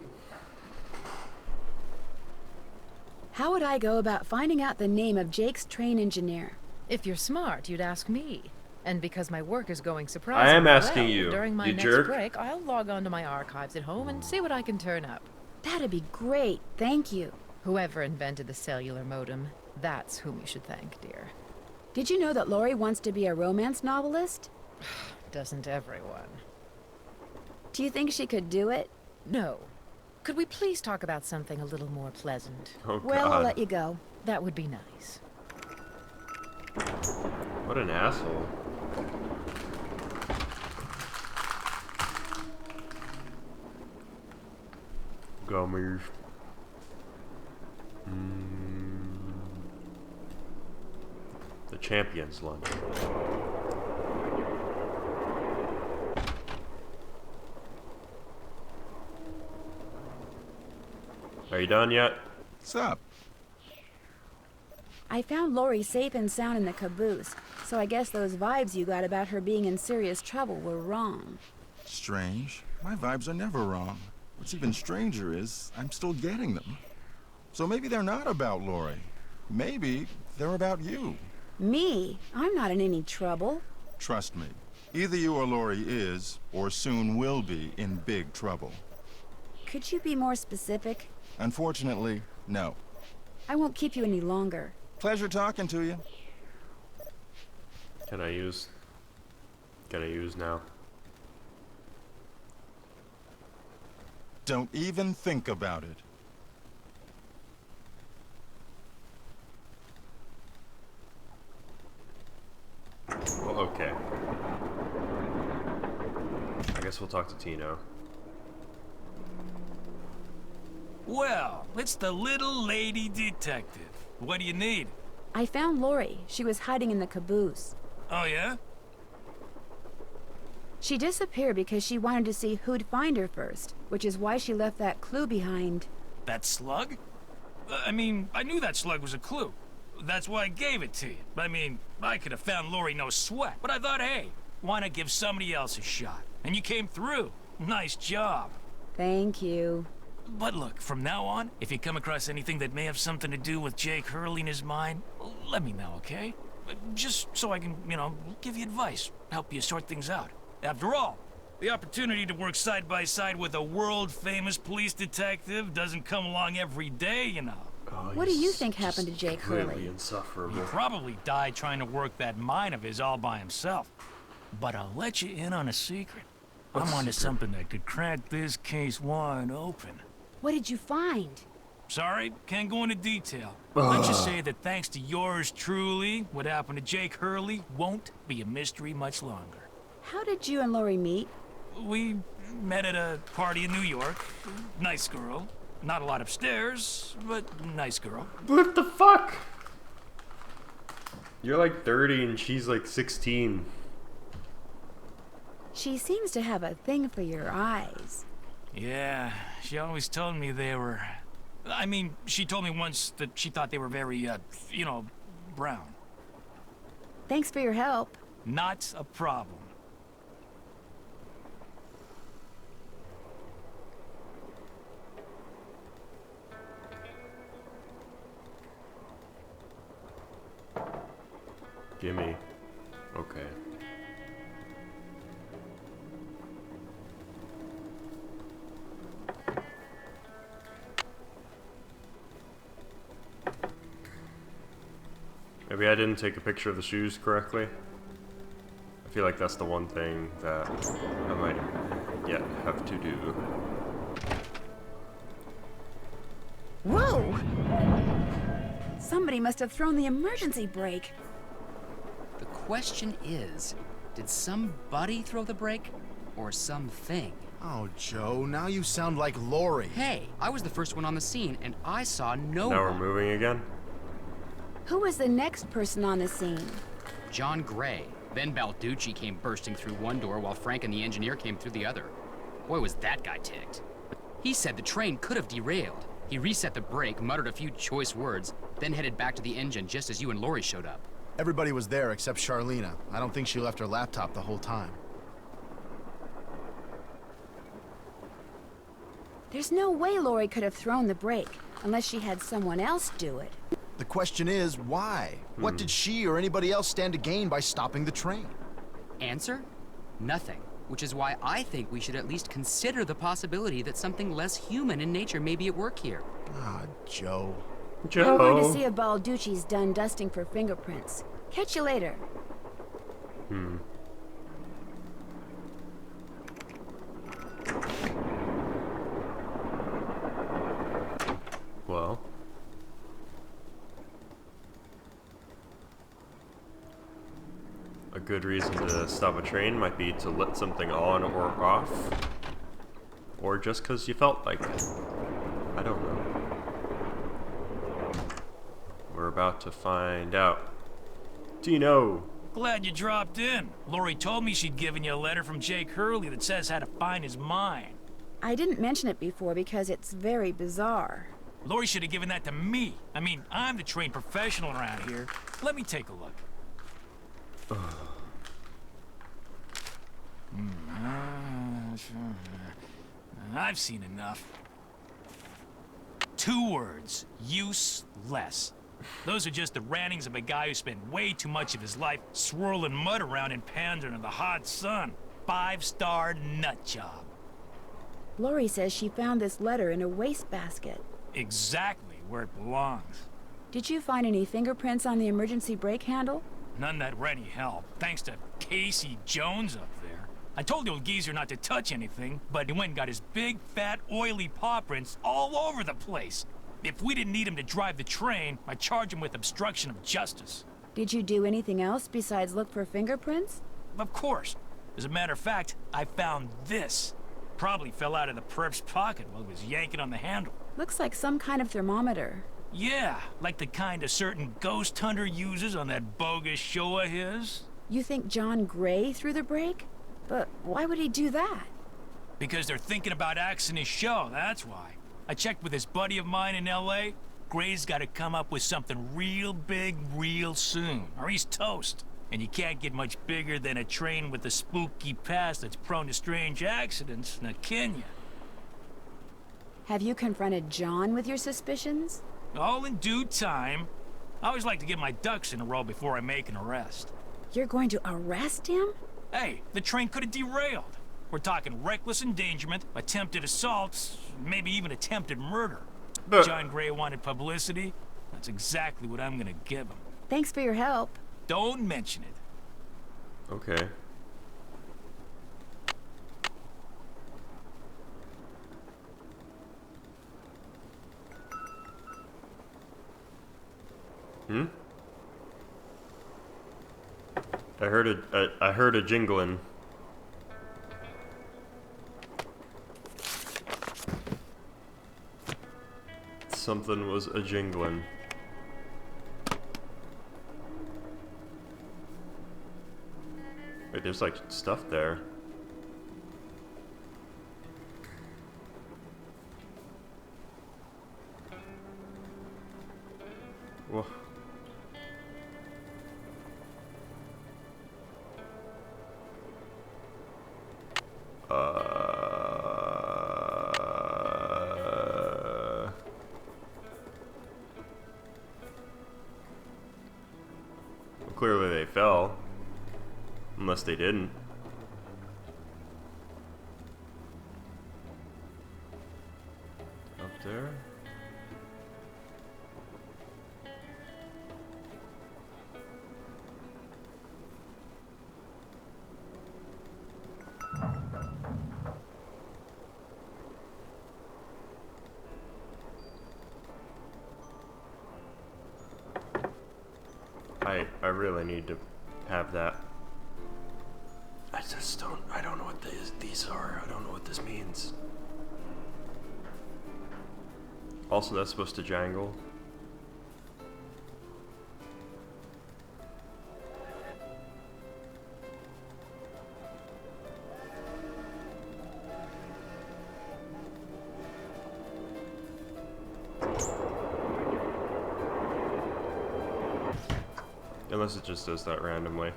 Speaker 2: How would I go about finding out the name of Jake's train engineer?
Speaker 3: If you're smart, you'd ask me. And because my work is going
Speaker 1: I
Speaker 3: surprisingly
Speaker 1: am asking
Speaker 3: well,
Speaker 1: you,
Speaker 3: during my
Speaker 1: you
Speaker 3: next
Speaker 1: jerk.
Speaker 3: break, I'll log on to my archives at home and see what I can turn up.
Speaker 2: That'd be great. Thank you.
Speaker 3: Whoever invented the cellular modem, that's whom you should thank, dear.
Speaker 2: Did you know that Lori wants to be a romance novelist?
Speaker 3: Doesn't everyone?
Speaker 2: Do you think she could do it?
Speaker 3: No. Could we please talk about something a little more pleasant?
Speaker 1: Oh
Speaker 2: Well,
Speaker 1: god.
Speaker 2: I'll let you go.
Speaker 3: That would be nice.
Speaker 1: What an asshole. Gummies. The champion's lunch. Are you done yet?
Speaker 7: What's up?
Speaker 2: I found Lori safe and sound in the caboose, so I guess those vibes you got about her being in serious trouble were wrong.
Speaker 7: Strange. My vibes are never wrong. What's even stranger is I'm still getting them. So maybe they're not about Lori. Maybe they're about you.
Speaker 2: Me? I'm not in any trouble.
Speaker 7: Trust me. Either you or Lori is, or soon will be, in big trouble.
Speaker 2: Could you be more specific?
Speaker 7: Unfortunately, no.
Speaker 2: I won't keep you any longer.
Speaker 7: Pleasure talking to you.
Speaker 1: Can I use now?
Speaker 7: Don't even think about it.
Speaker 1: Well, okay. I guess we'll talk to Tino.
Speaker 8: Well, it's the little lady detective. What do you need?
Speaker 2: I found Lori. She was hiding in the caboose.
Speaker 8: Oh, yeah?
Speaker 2: She disappeared because she wanted to see who'd find her first, which is why she left that clue behind.
Speaker 8: That slug? I mean, I knew that slug was a clue. That's why I gave it to you. I mean, I could have found Lori no sweat. But I thought, hey, why not give somebody else a shot? And you came through. Nice job.
Speaker 2: Thank you.
Speaker 8: But look, from now on, if you come across anything that may have something to do with Jake Hurley and his mind, let me know, okay? Just so I can, give you advice, help you sort things out. After all, the opportunity to work side by side with a world-famous police detective doesn't come along every day, you know.
Speaker 1: Oh,
Speaker 2: What do you think happened to Jake
Speaker 1: completely
Speaker 2: Hurley?
Speaker 1: insufferable.
Speaker 8: He probably died trying to work that mine of his all by himself. But I'll let you in on a secret. I'm onto something that could crack this case wide open.
Speaker 2: What did you find?
Speaker 8: Sorry, can't go into detail. Let's just say that thanks to yours truly, what happened to Jake Hurley won't be a mystery much longer.
Speaker 2: How did you and Lori meet?
Speaker 8: We met at a party in New York. Nice girl. Not a lot upstairs, but nice girl.
Speaker 1: What the fuck? You're like 30 and she's like 16.
Speaker 2: She seems to have a thing for your eyes.
Speaker 8: Yeah, she always told me they were... I mean, she told me once that she thought they were very, brown.
Speaker 2: Thanks for your help.
Speaker 8: Not a problem.
Speaker 1: Gimme. Okay. Maybe I didn't take a picture of the shoes correctly. I feel like that's the one thing that I might yet have to do.
Speaker 2: Whoa! Somebody must have thrown the emergency brake.
Speaker 4: The question is, did somebody throw the brake? Or something?
Speaker 5: Oh, Joe, now you sound like Lori.
Speaker 4: Hey, I was the first one on the scene, and I saw no
Speaker 1: Now
Speaker 4: one.
Speaker 1: we're moving again?
Speaker 2: Who was the next person on the scene?
Speaker 4: John Gray. Then Balducci came bursting through one door while Frank and the engineer came through the other. Boy, was that guy ticked. He said the train could have derailed. He reset the brake, muttered a few choice words, then headed back to the engine just as you and Lori showed up.
Speaker 5: Everybody was there except Charleena. I don't think she left her laptop the whole time.
Speaker 2: There's no way Lori could have thrown the brake, unless she had someone else do it.
Speaker 5: The question is, why? What did she or anybody else stand to gain by stopping the train?
Speaker 4: Answer? Nothing. Which is why I think we should at least consider the possibility that something less human in nature may be at work here.
Speaker 5: Ah, Joe.
Speaker 2: I'm going to see if Balducci's done dusting for fingerprints. Catch you later.
Speaker 1: Well. A good reason to stop a train might be to let something on or off. Or just because you felt like it. I don't know. We're about to find out. Tino!
Speaker 8: Glad you dropped in. Lori told me she'd given you a letter from Jake Hurley that says how to find his mine.
Speaker 2: I didn't mention it before because it's very bizarre.
Speaker 8: Lori should have given that to me. I mean, I'm the trained professional around here. Let me take a look. I've seen enough. 2 words. Useless. Those are just the rantings of a guy who spent way too much of his life swirling mud around in pans under the hot sun. 5-star nut job.
Speaker 2: Lori says she found this letter in a wastebasket.
Speaker 8: Exactly where it belongs.
Speaker 2: Did you find any fingerprints on the emergency brake handle?
Speaker 8: None that were any help, thanks to Casey Jones up there. I told the old geezer not to touch anything, but he went and got his big, fat, oily paw prints all over the place. If we didn't need him to drive the train, I'd charge him with obstruction of justice.
Speaker 2: Did you do anything else besides look for fingerprints?
Speaker 8: Of course. As a matter of fact, I found this. Probably fell out of the perp's pocket while he was yanking on the handle.
Speaker 2: Looks like some kind of thermometer.
Speaker 8: Yeah, like the kind a certain ghost hunter uses on that bogus show of his.
Speaker 2: You think John Gray threw the brake? But why would he do that?
Speaker 8: Because they're thinking about axing his show, that's why. I checked with this buddy of mine in L.A. Gray's got to come up with something real big real soon, or he's toast. And you can't get much bigger than a train with a spooky past that's prone to strange accidents, now can you?
Speaker 2: Have you confronted John with your suspicions?
Speaker 8: All in due time. I always like to get my ducks in a row before I make an arrest.
Speaker 2: You're going to arrest him?
Speaker 8: Hey, the train could have derailed. We're talking reckless endangerment, attempted assaults, maybe even attempted murder.
Speaker 1: But
Speaker 8: John Gray wanted publicity. That's exactly what I'm gonna give him.
Speaker 2: Thanks for your help.
Speaker 8: Don't mention it.
Speaker 1: okay. I heard a jingling. Something was a jingling. Wait, there's like stuff there. Whoa. Well, clearly they fell. Unless they didn't. Up there. I really need to have that. I don't know what these are. I don't know what this means. Also, that's supposed to jangle. Unless it just does that randomly.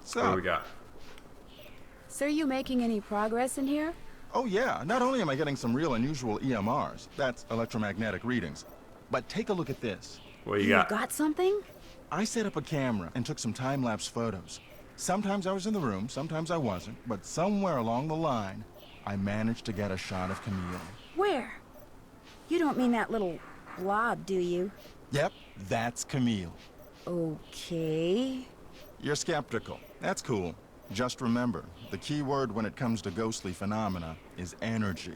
Speaker 7: So,
Speaker 1: What do we got?
Speaker 2: So are you making any progress in here?
Speaker 7: oh yeah, not only am I getting some real unusual EMRs, that's electromagnetic readings, but take a look at this.
Speaker 1: What you
Speaker 2: You
Speaker 1: got?
Speaker 2: got something?
Speaker 7: I set up a camera and took some time-lapse photos. Sometimes I was in the room, sometimes I wasn't, but somewhere along the line, I managed to get a shot of Camille.
Speaker 2: Where? You don't mean that little blob, do you?
Speaker 7: Yep, that's Camille.
Speaker 2: Okay.
Speaker 7: You're skeptical. That's cool. Just remember, the key word when it comes to ghostly phenomena is energy.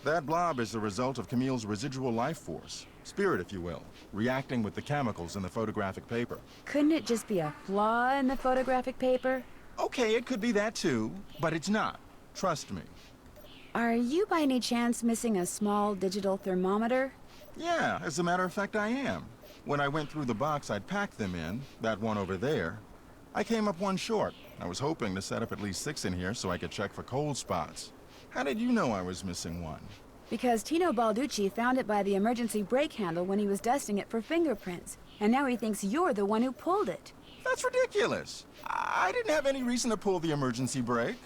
Speaker 7: That blob is the result of Camille's residual life force, spirit if you will, reacting with the chemicals in the photographic paper.
Speaker 2: Couldn't it just be a flaw in the photographic paper?
Speaker 7: Okay, it could be that too, but it's not. Trust me.
Speaker 2: Are you by any chance missing a small digital thermometer?
Speaker 7: Yeah, as a matter of fact, I am. When I went through the box I'd packed them in, that one over there, I came up one short. I was hoping to set up at least 6 in here so I could check for cold spots. How did you know I was missing one?
Speaker 2: Because Tino Balducci found it by the emergency brake handle when he was dusting it for fingerprints. And now he thinks you're the one who pulled it.
Speaker 7: That's ridiculous. I didn't have any reason to pull the emergency brake.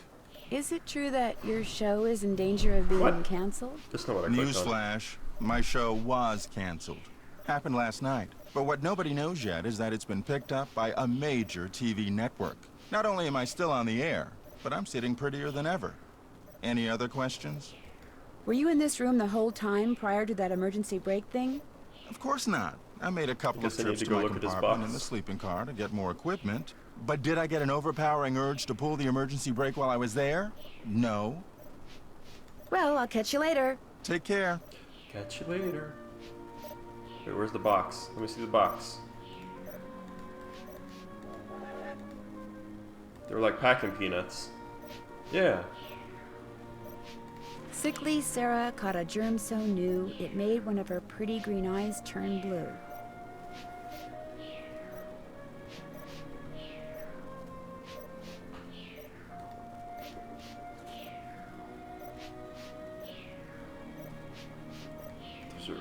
Speaker 2: Is it true that your show is in danger of being
Speaker 1: What?
Speaker 2: canceled?
Speaker 1: That's not what I clicked on.
Speaker 7: Newsflash, my show was canceled. Happened last night. But what nobody knows yet is that it's been picked up by a major TV network. Not only am I still on the air, but I'm sitting prettier than ever. Any other questions?
Speaker 2: Were you in this room the whole time prior to that emergency brake thing?
Speaker 7: Of course not. I made a couple of
Speaker 1: Guess I need
Speaker 7: trips
Speaker 1: to
Speaker 7: to
Speaker 1: go
Speaker 7: my
Speaker 1: look at his
Speaker 7: compartment
Speaker 1: box.
Speaker 7: in the sleeping car to get more equipment. But did I get an overpowering urge to pull the emergency brake while I was there? No.
Speaker 2: Well, I'll catch you later.
Speaker 7: Take care.
Speaker 1: Catch you later. Wait, where's the box? Let me see the box. They were like packing peanuts. Yeah.
Speaker 2: Sickly Sarah caught a germ so new, it made one of her pretty green eyes turn blue.
Speaker 1: Those are...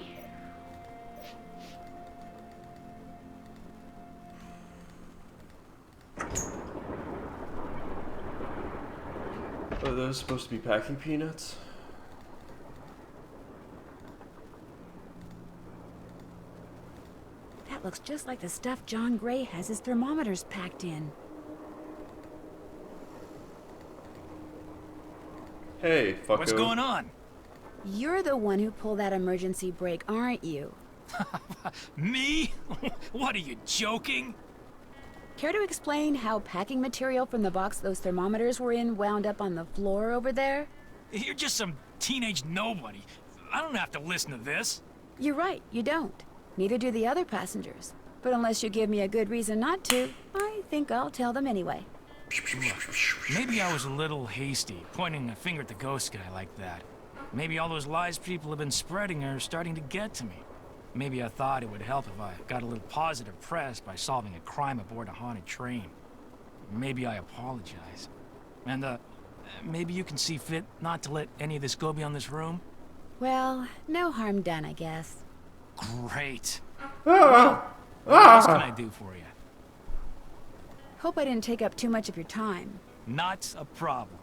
Speaker 1: Are those supposed to be packing peanuts?
Speaker 2: That looks just like the stuff John Gray has his thermometers packed in.
Speaker 1: Hey, fucko.
Speaker 8: What's going on?
Speaker 2: You're the one who pulled that emergency brake, aren't you?
Speaker 8: Me? What, are you joking?
Speaker 2: Care to explain how packing material from the box those thermometers were in wound up on the floor over there?
Speaker 8: You're just some teenage nobody. I don't have to listen to this.
Speaker 2: You're right, you don't. Neither do the other passengers. But unless you give me a good reason not to, I think I'll tell them anyway.
Speaker 8: Maybe I was a little hasty, pointing a finger at the ghost guy like that. Maybe all those lies people have been spreading are starting to get to me. Maybe I thought it would help if I got a little positive press by solving a crime aboard a haunted train. Maybe I apologize. And, maybe you can see fit not to let any of this go beyond this room?
Speaker 2: Well, no harm done, I guess.
Speaker 8: Great. What else can I do for you?
Speaker 2: Hope I didn't take up too much of your time.
Speaker 8: Not a problem.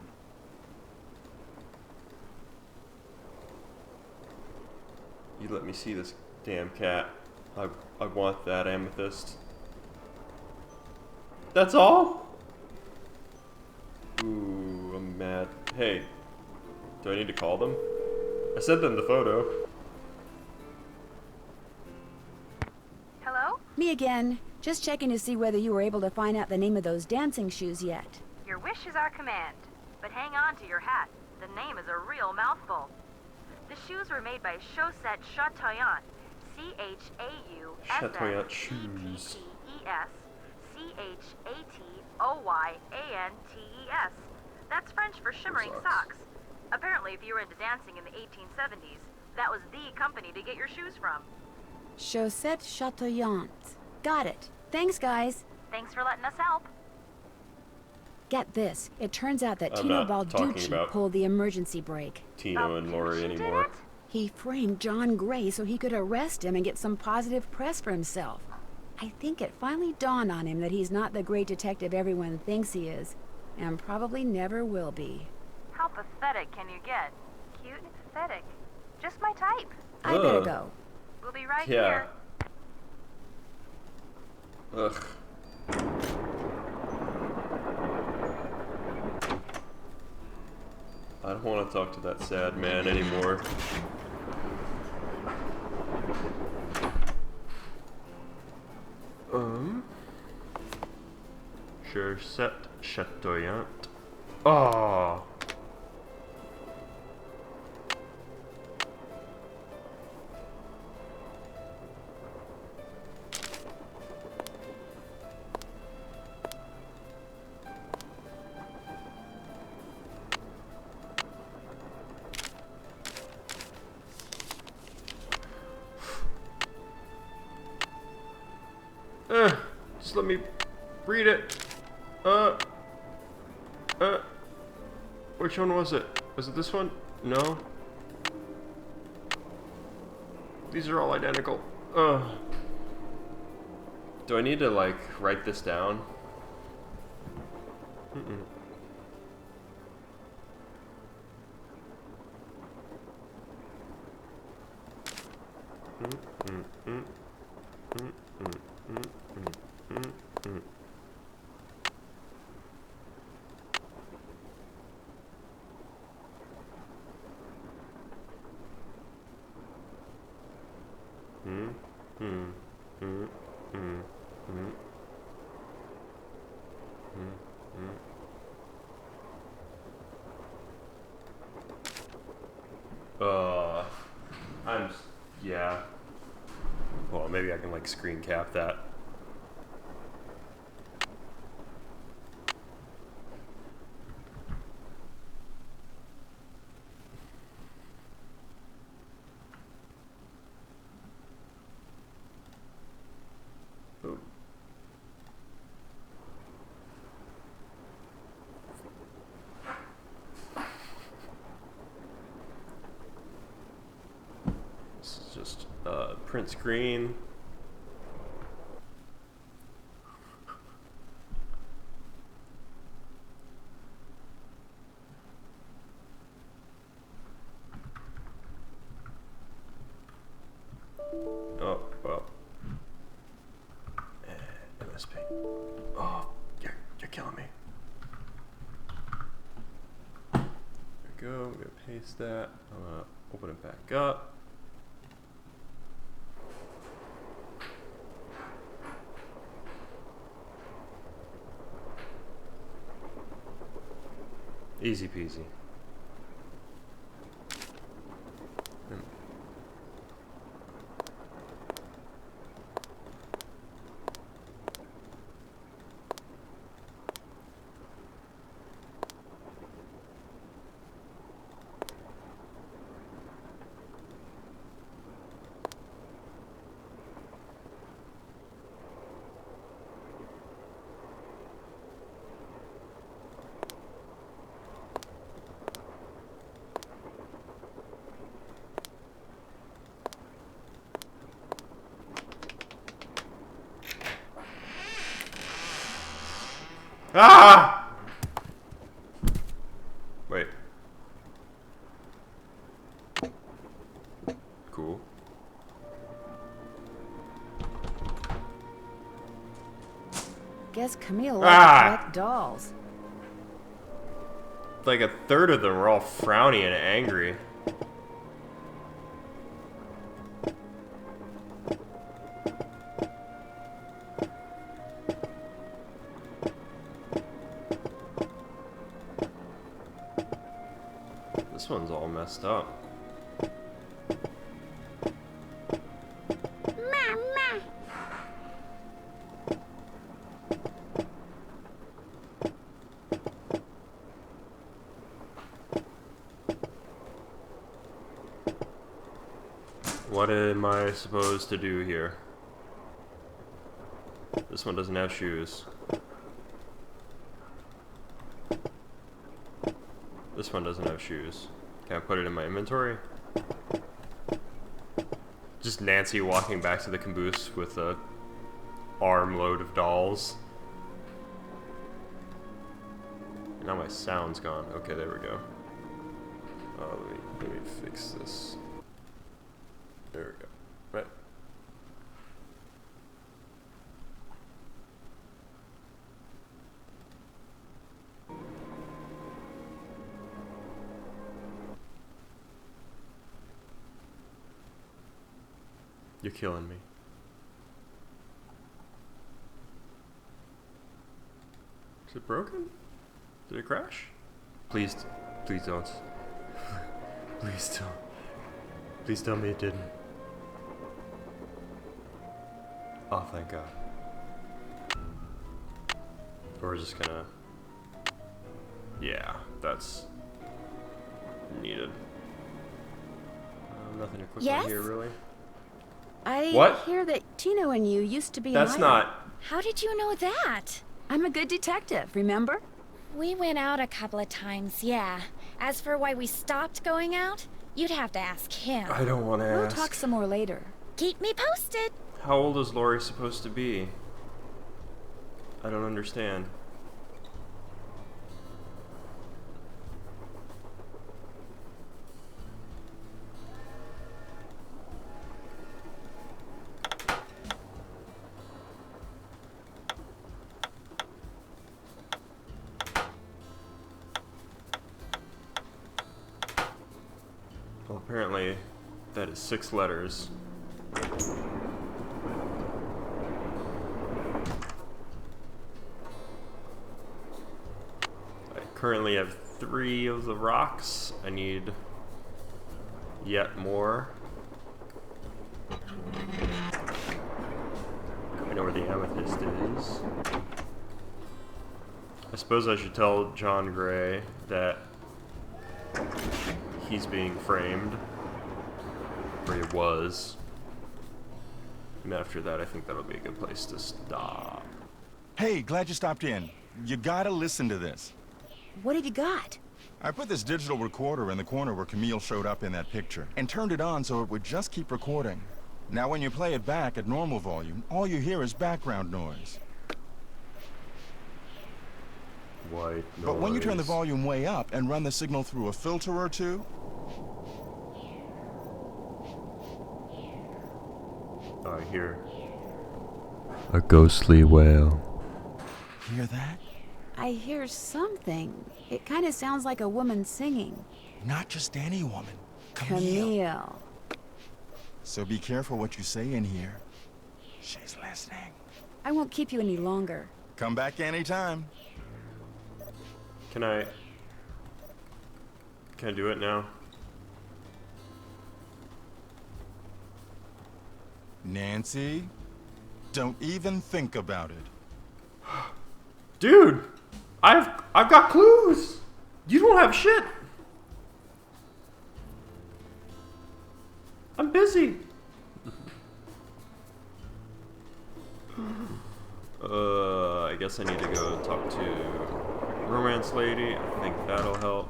Speaker 1: You let me see this damn cat. I want that amethyst. That's all? Ooh, I'm mad. Hey, do I need to call them? I sent them the photo.
Speaker 9: Hello?
Speaker 2: Me again. Just checking to see whether you were able to find out the name of those dancing shoes yet.
Speaker 9: Your wish is our command. But hang on to your hat. The name is a real mouthful. The shoes were made by Chaussette Chateaubriand.
Speaker 1: Chateaubriand shoes.
Speaker 9: Chateaubriandtes. That's French for shimmering socks. Apparently, if you were into dancing in the 1870s, that was the company to get your shoes from.
Speaker 2: Chaussette Chateaubriand. Got it. Thanks, guys.
Speaker 9: Thanks for letting us help.
Speaker 2: Get this. It turns out that
Speaker 1: I'm
Speaker 2: Tino
Speaker 1: not talking
Speaker 2: Balducci
Speaker 1: about
Speaker 2: pulled the emergency brake.
Speaker 1: Tino and Lori
Speaker 9: Balducci did
Speaker 1: anymore.
Speaker 9: it?
Speaker 2: He framed John Gray so he could arrest him and get some positive press for himself. I think it finally dawned on him that he's not the great detective everyone thinks he is, and probably never will be.
Speaker 9: How pathetic can you get? Cute and pathetic. Just my type.
Speaker 2: I better
Speaker 1: Ugh.
Speaker 2: go.
Speaker 9: We'll be right
Speaker 1: Yeah.
Speaker 9: here.
Speaker 1: Ugh. I don't want to talk to that sad man anymore. Chaussette Chateaubriand. Oh. Just let me read it. Which one was it? Was it this one? No. These are all identical. Ugh. Do I need to, like, write this down? Mm-mm. Yeah. Well, maybe I can like screen cap that. Oh. This is just print screen. Oh, well. MSP. Oh, you're killing me. There we go. We're gonna paste that. I'm gonna open it back up. Easy peasy. Ah! Wait. Cool.
Speaker 2: Guess Camille likes to collect dolls.
Speaker 1: Like a third of them are all frowny and angry. This one's all messed up. What am I supposed to do here? This one doesn't have shoes. This one doesn't have shoes. Can I put it in my inventory? Just Nancy walking back to the caboose with a armload of dolls. And now my sound's gone. Okay, there we go. Let me fix this. There we go. Right. You're killing me. Is it broken? Did it crash? Please don't. Please don't. Please tell me it didn't. Oh, thank God. We're just gonna... Yeah, that's needed. Nothing to click on here, really.
Speaker 2: I hear that Tino and you used to be
Speaker 1: That's not...
Speaker 10: How did you know that?
Speaker 2: I'm a good detective, remember?
Speaker 10: We went out a couple of times, yeah. As for why we stopped going out, You'd have to ask him.
Speaker 1: I don't want to
Speaker 2: We'll
Speaker 1: ask.
Speaker 2: talk some more later.
Speaker 10: Keep me posted.
Speaker 1: How old is Lori supposed to be? I don't understand. Well, apparently that is 6 letters. I currently have 3 of the rocks. I need yet more. I know where the amethyst is. I suppose I should tell John Gray that he's being framed, or he was. And after that, I think that'll be a good place to stop.
Speaker 7: Hey, glad you stopped in. You gotta listen to this.
Speaker 2: What have you got?
Speaker 7: I put this digital recorder in the corner where Camille showed up in that picture, and turned it on so it would just keep recording. Now when you play it back at normal volume, all you hear is background noise.
Speaker 1: White noise.
Speaker 7: But when you turn the volume way up and run the signal through a filter or two...
Speaker 1: I hear a ghostly wail.
Speaker 7: Hear that?
Speaker 2: I hear something. It kind of sounds like a woman singing.
Speaker 7: Not just any woman.
Speaker 2: Camille.
Speaker 7: So be careful what you say in here. She's listening.
Speaker 2: I won't keep you any longer.
Speaker 7: Come back anytime.
Speaker 1: Can I do it now?
Speaker 7: Nancy, don't even think about it.
Speaker 1: Dude, I've got clues. You don't have shit. I'm busy. I guess I need to go talk to Romance Lady. I think that'll help.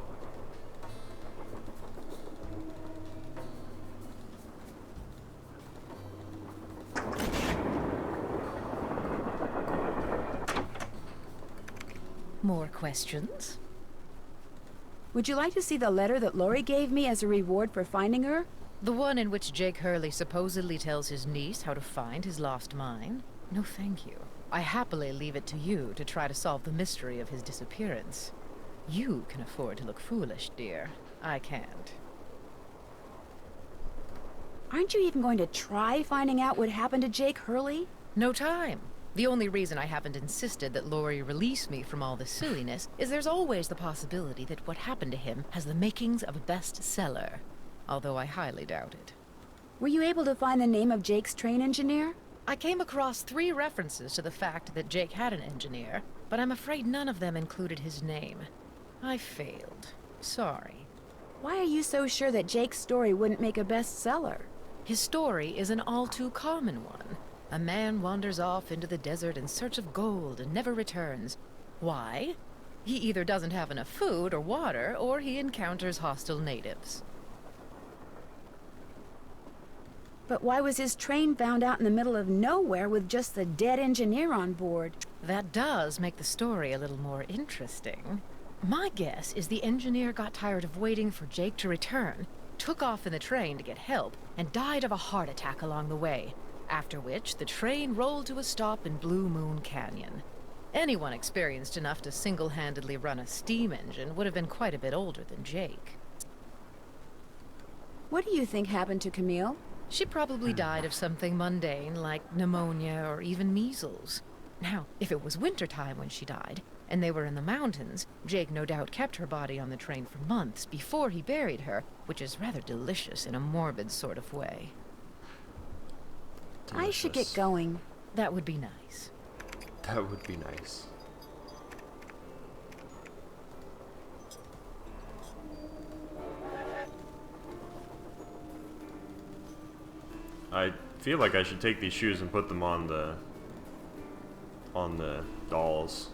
Speaker 3: More questions?
Speaker 2: Would you like to see the letter that Lori gave me as a reward for finding her?
Speaker 3: The one in which Jake Hurley supposedly tells his niece how to find his lost mine? No, thank you. I happily leave it to you to try to solve the mystery of his disappearance. You can afford to look foolish, dear. I can't.
Speaker 2: Aren't you even going to try finding out what happened to Jake Hurley?
Speaker 3: No time. The only reason I haven't insisted that Lori release me from all this silliness is there's always the possibility that what happened to him has the makings of a bestseller. Although I highly doubt it.
Speaker 2: Were you able to find the name of Jake's train engineer?
Speaker 3: I came across 3 references to the fact that Jake had an engineer, but I'm afraid none of them included his name. I failed. Sorry.
Speaker 2: Why are you so sure that Jake's story wouldn't make a bestseller?
Speaker 3: His story is an all too common one. A man wanders off into the desert in search of gold and never returns. Why? He either doesn't have enough food or water, or he encounters hostile natives.
Speaker 2: But why was his train found out in the middle of nowhere with just the dead engineer on board?
Speaker 3: That does make the story a little more interesting. My guess is the engineer got tired of waiting for Jake to return, took off in the train to get help, and died of a heart attack along the way, after which the train rolled to a stop in Blue Moon Canyon. Anyone experienced enough to single-handedly run a steam engine would have been quite a bit older than Jake.
Speaker 2: What do you think happened to Camille?
Speaker 3: She probably died of something mundane like pneumonia or even measles. Now, if it was wintertime when she died, and they were in the mountains, Jake no doubt kept her body on the train for months before he buried her, which is rather delicious in a morbid sort of way.
Speaker 2: I should get going.
Speaker 3: That would be nice.
Speaker 1: That would be nice. I feel like I should take these shoes and put them on the dolls.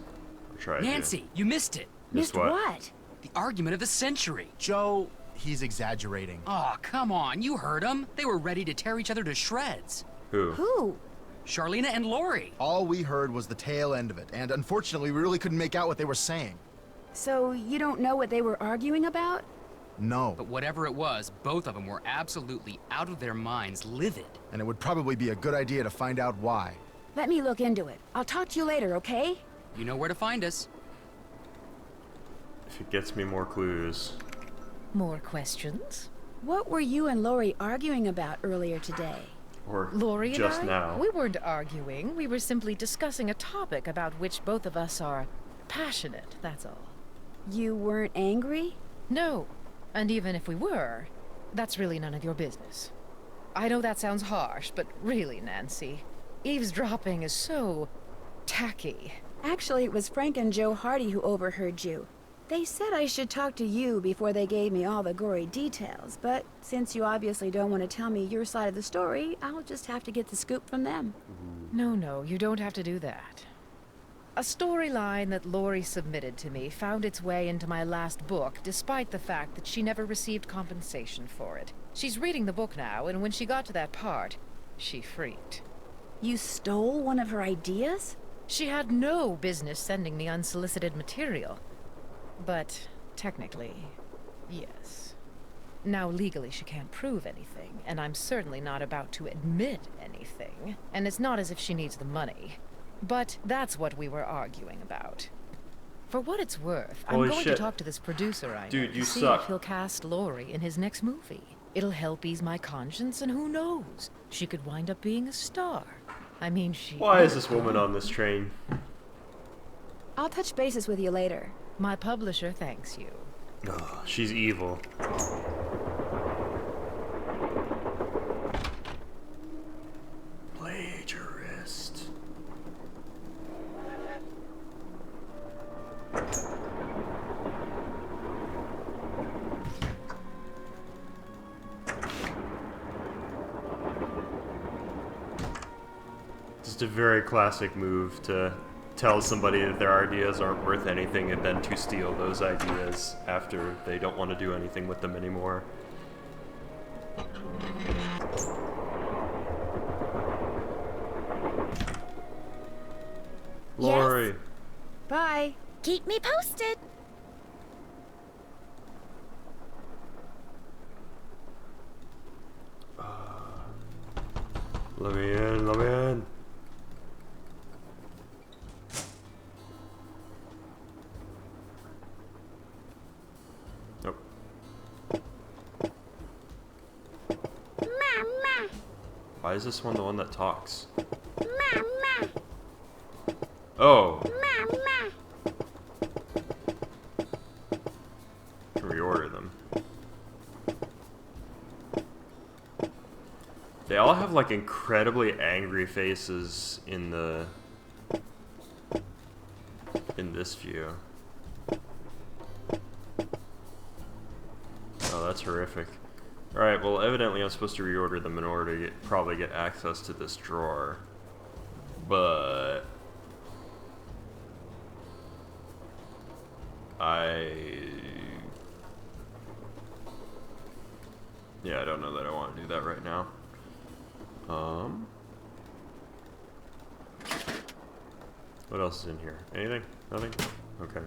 Speaker 1: Or try
Speaker 4: Nancy, you missed it.
Speaker 1: Missed
Speaker 2: what?
Speaker 4: The argument of the century.
Speaker 5: Joe, He's exaggerating.
Speaker 4: Aw, come on, you heard him. They were ready to tear each other to shreds.
Speaker 1: Who?
Speaker 2: Who?
Speaker 4: Charleena and Lori.
Speaker 5: All we heard was the tail end of it, and unfortunately, we really couldn't make out what they were saying.
Speaker 2: So you don't know what they were arguing about?
Speaker 5: No.
Speaker 4: But whatever it was, both of them were absolutely out of their minds, livid.
Speaker 5: And it would probably be a good idea to find out why.
Speaker 2: Let me look into it. I'll talk to you later, okay?
Speaker 4: You know where to find us.
Speaker 1: If it gets me more clues.
Speaker 3: More questions?
Speaker 2: What were you and Lori arguing about earlier today?
Speaker 1: Or
Speaker 3: Lori
Speaker 1: just
Speaker 3: and I?
Speaker 1: now.
Speaker 3: We weren't arguing. We were simply discussing a topic about which both of us are passionate, that's all.
Speaker 2: You weren't angry?
Speaker 3: No. And even if we were, that's really none of your business. I know that sounds harsh, but really, Nancy, eavesdropping is so tacky.
Speaker 2: Actually, it was Frank and Joe Hardy who overheard you. They said I should talk to you before they gave me all the gory details, but since you obviously don't want to tell me your side of the story, I'll just have to get the scoop from them.
Speaker 3: No, you don't have to do that. A storyline that Lori submitted to me found its way into my last book, despite the fact that she never received compensation for it. She's reading the book now, and when she got to that part, she freaked.
Speaker 2: You stole one of her ideas?
Speaker 3: She had no business sending me unsolicited material. But technically, yes. Now legally she can't prove anything, and I'm certainly not about to admit anything, and it's not as if she needs the money. But that's what we were arguing about. For what it's worth,
Speaker 1: Holy
Speaker 3: I'm going
Speaker 1: shit.
Speaker 3: to talk to this producer I know
Speaker 1: Dude, you
Speaker 3: to see
Speaker 1: suck.
Speaker 3: if he'll cast Lori in his next movie. It'll help ease my conscience, and who knows? She could wind up being a star. I mean, she...
Speaker 1: Why is this woman on this train?
Speaker 2: I'll touch bases with you later.
Speaker 3: My publisher thanks you.
Speaker 1: Ugh, she's evil. Plagiarist. Just a very classic move to tell somebody that their ideas aren't worth anything and then to steal those ideas after they don't want to do anything with them anymore. Lori.
Speaker 2: Bye.
Speaker 10: Keep me posted.
Speaker 1: Let me in, let me in. Nope.
Speaker 10: Mama.
Speaker 1: Why is this one the one that talks?
Speaker 10: Mama.
Speaker 1: Oh,
Speaker 10: Mama.
Speaker 1: can reorder them. They all have like incredibly angry faces in this view. Oh, that's horrific. Alright, well evidently I'm supposed to reorder them in order to probably get access to this drawer. But yeah, I don't know that I want to do that right now. What else is in here? Anything? Nothing? Okay.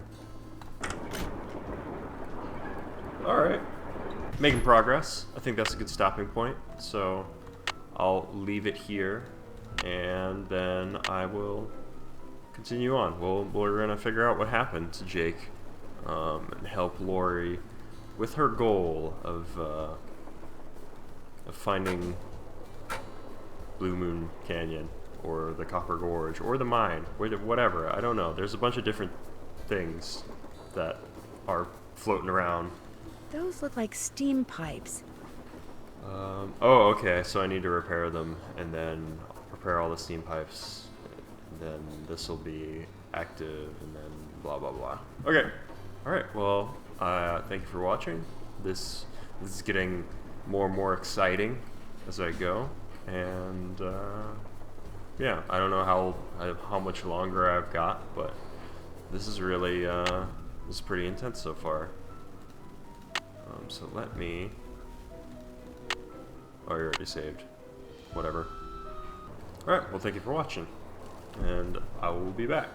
Speaker 1: Alright. Making progress. I think that's a good stopping point. So I'll leave it here and then I will continue on. We're gonna figure out what happened to Jake and help Lori with her goal of finding Blue Moon Canyon or the Copper Gorge or the mine, whatever. I don't know. There's a bunch of different things that are floating around.
Speaker 2: Those look like steam pipes.
Speaker 1: Oh, okay. So I need to repair them and then repair all the steam pipes. And then this will be active and then blah, blah, blah. Okay. All right. Well, thank you for watching. This is getting more and more exciting as I go. And yeah, I don't know how much longer I've got, but this is really this is pretty intense so far. So let me... Oh, you already saved. Whatever. Alright, well thank you for watching. And I will be back.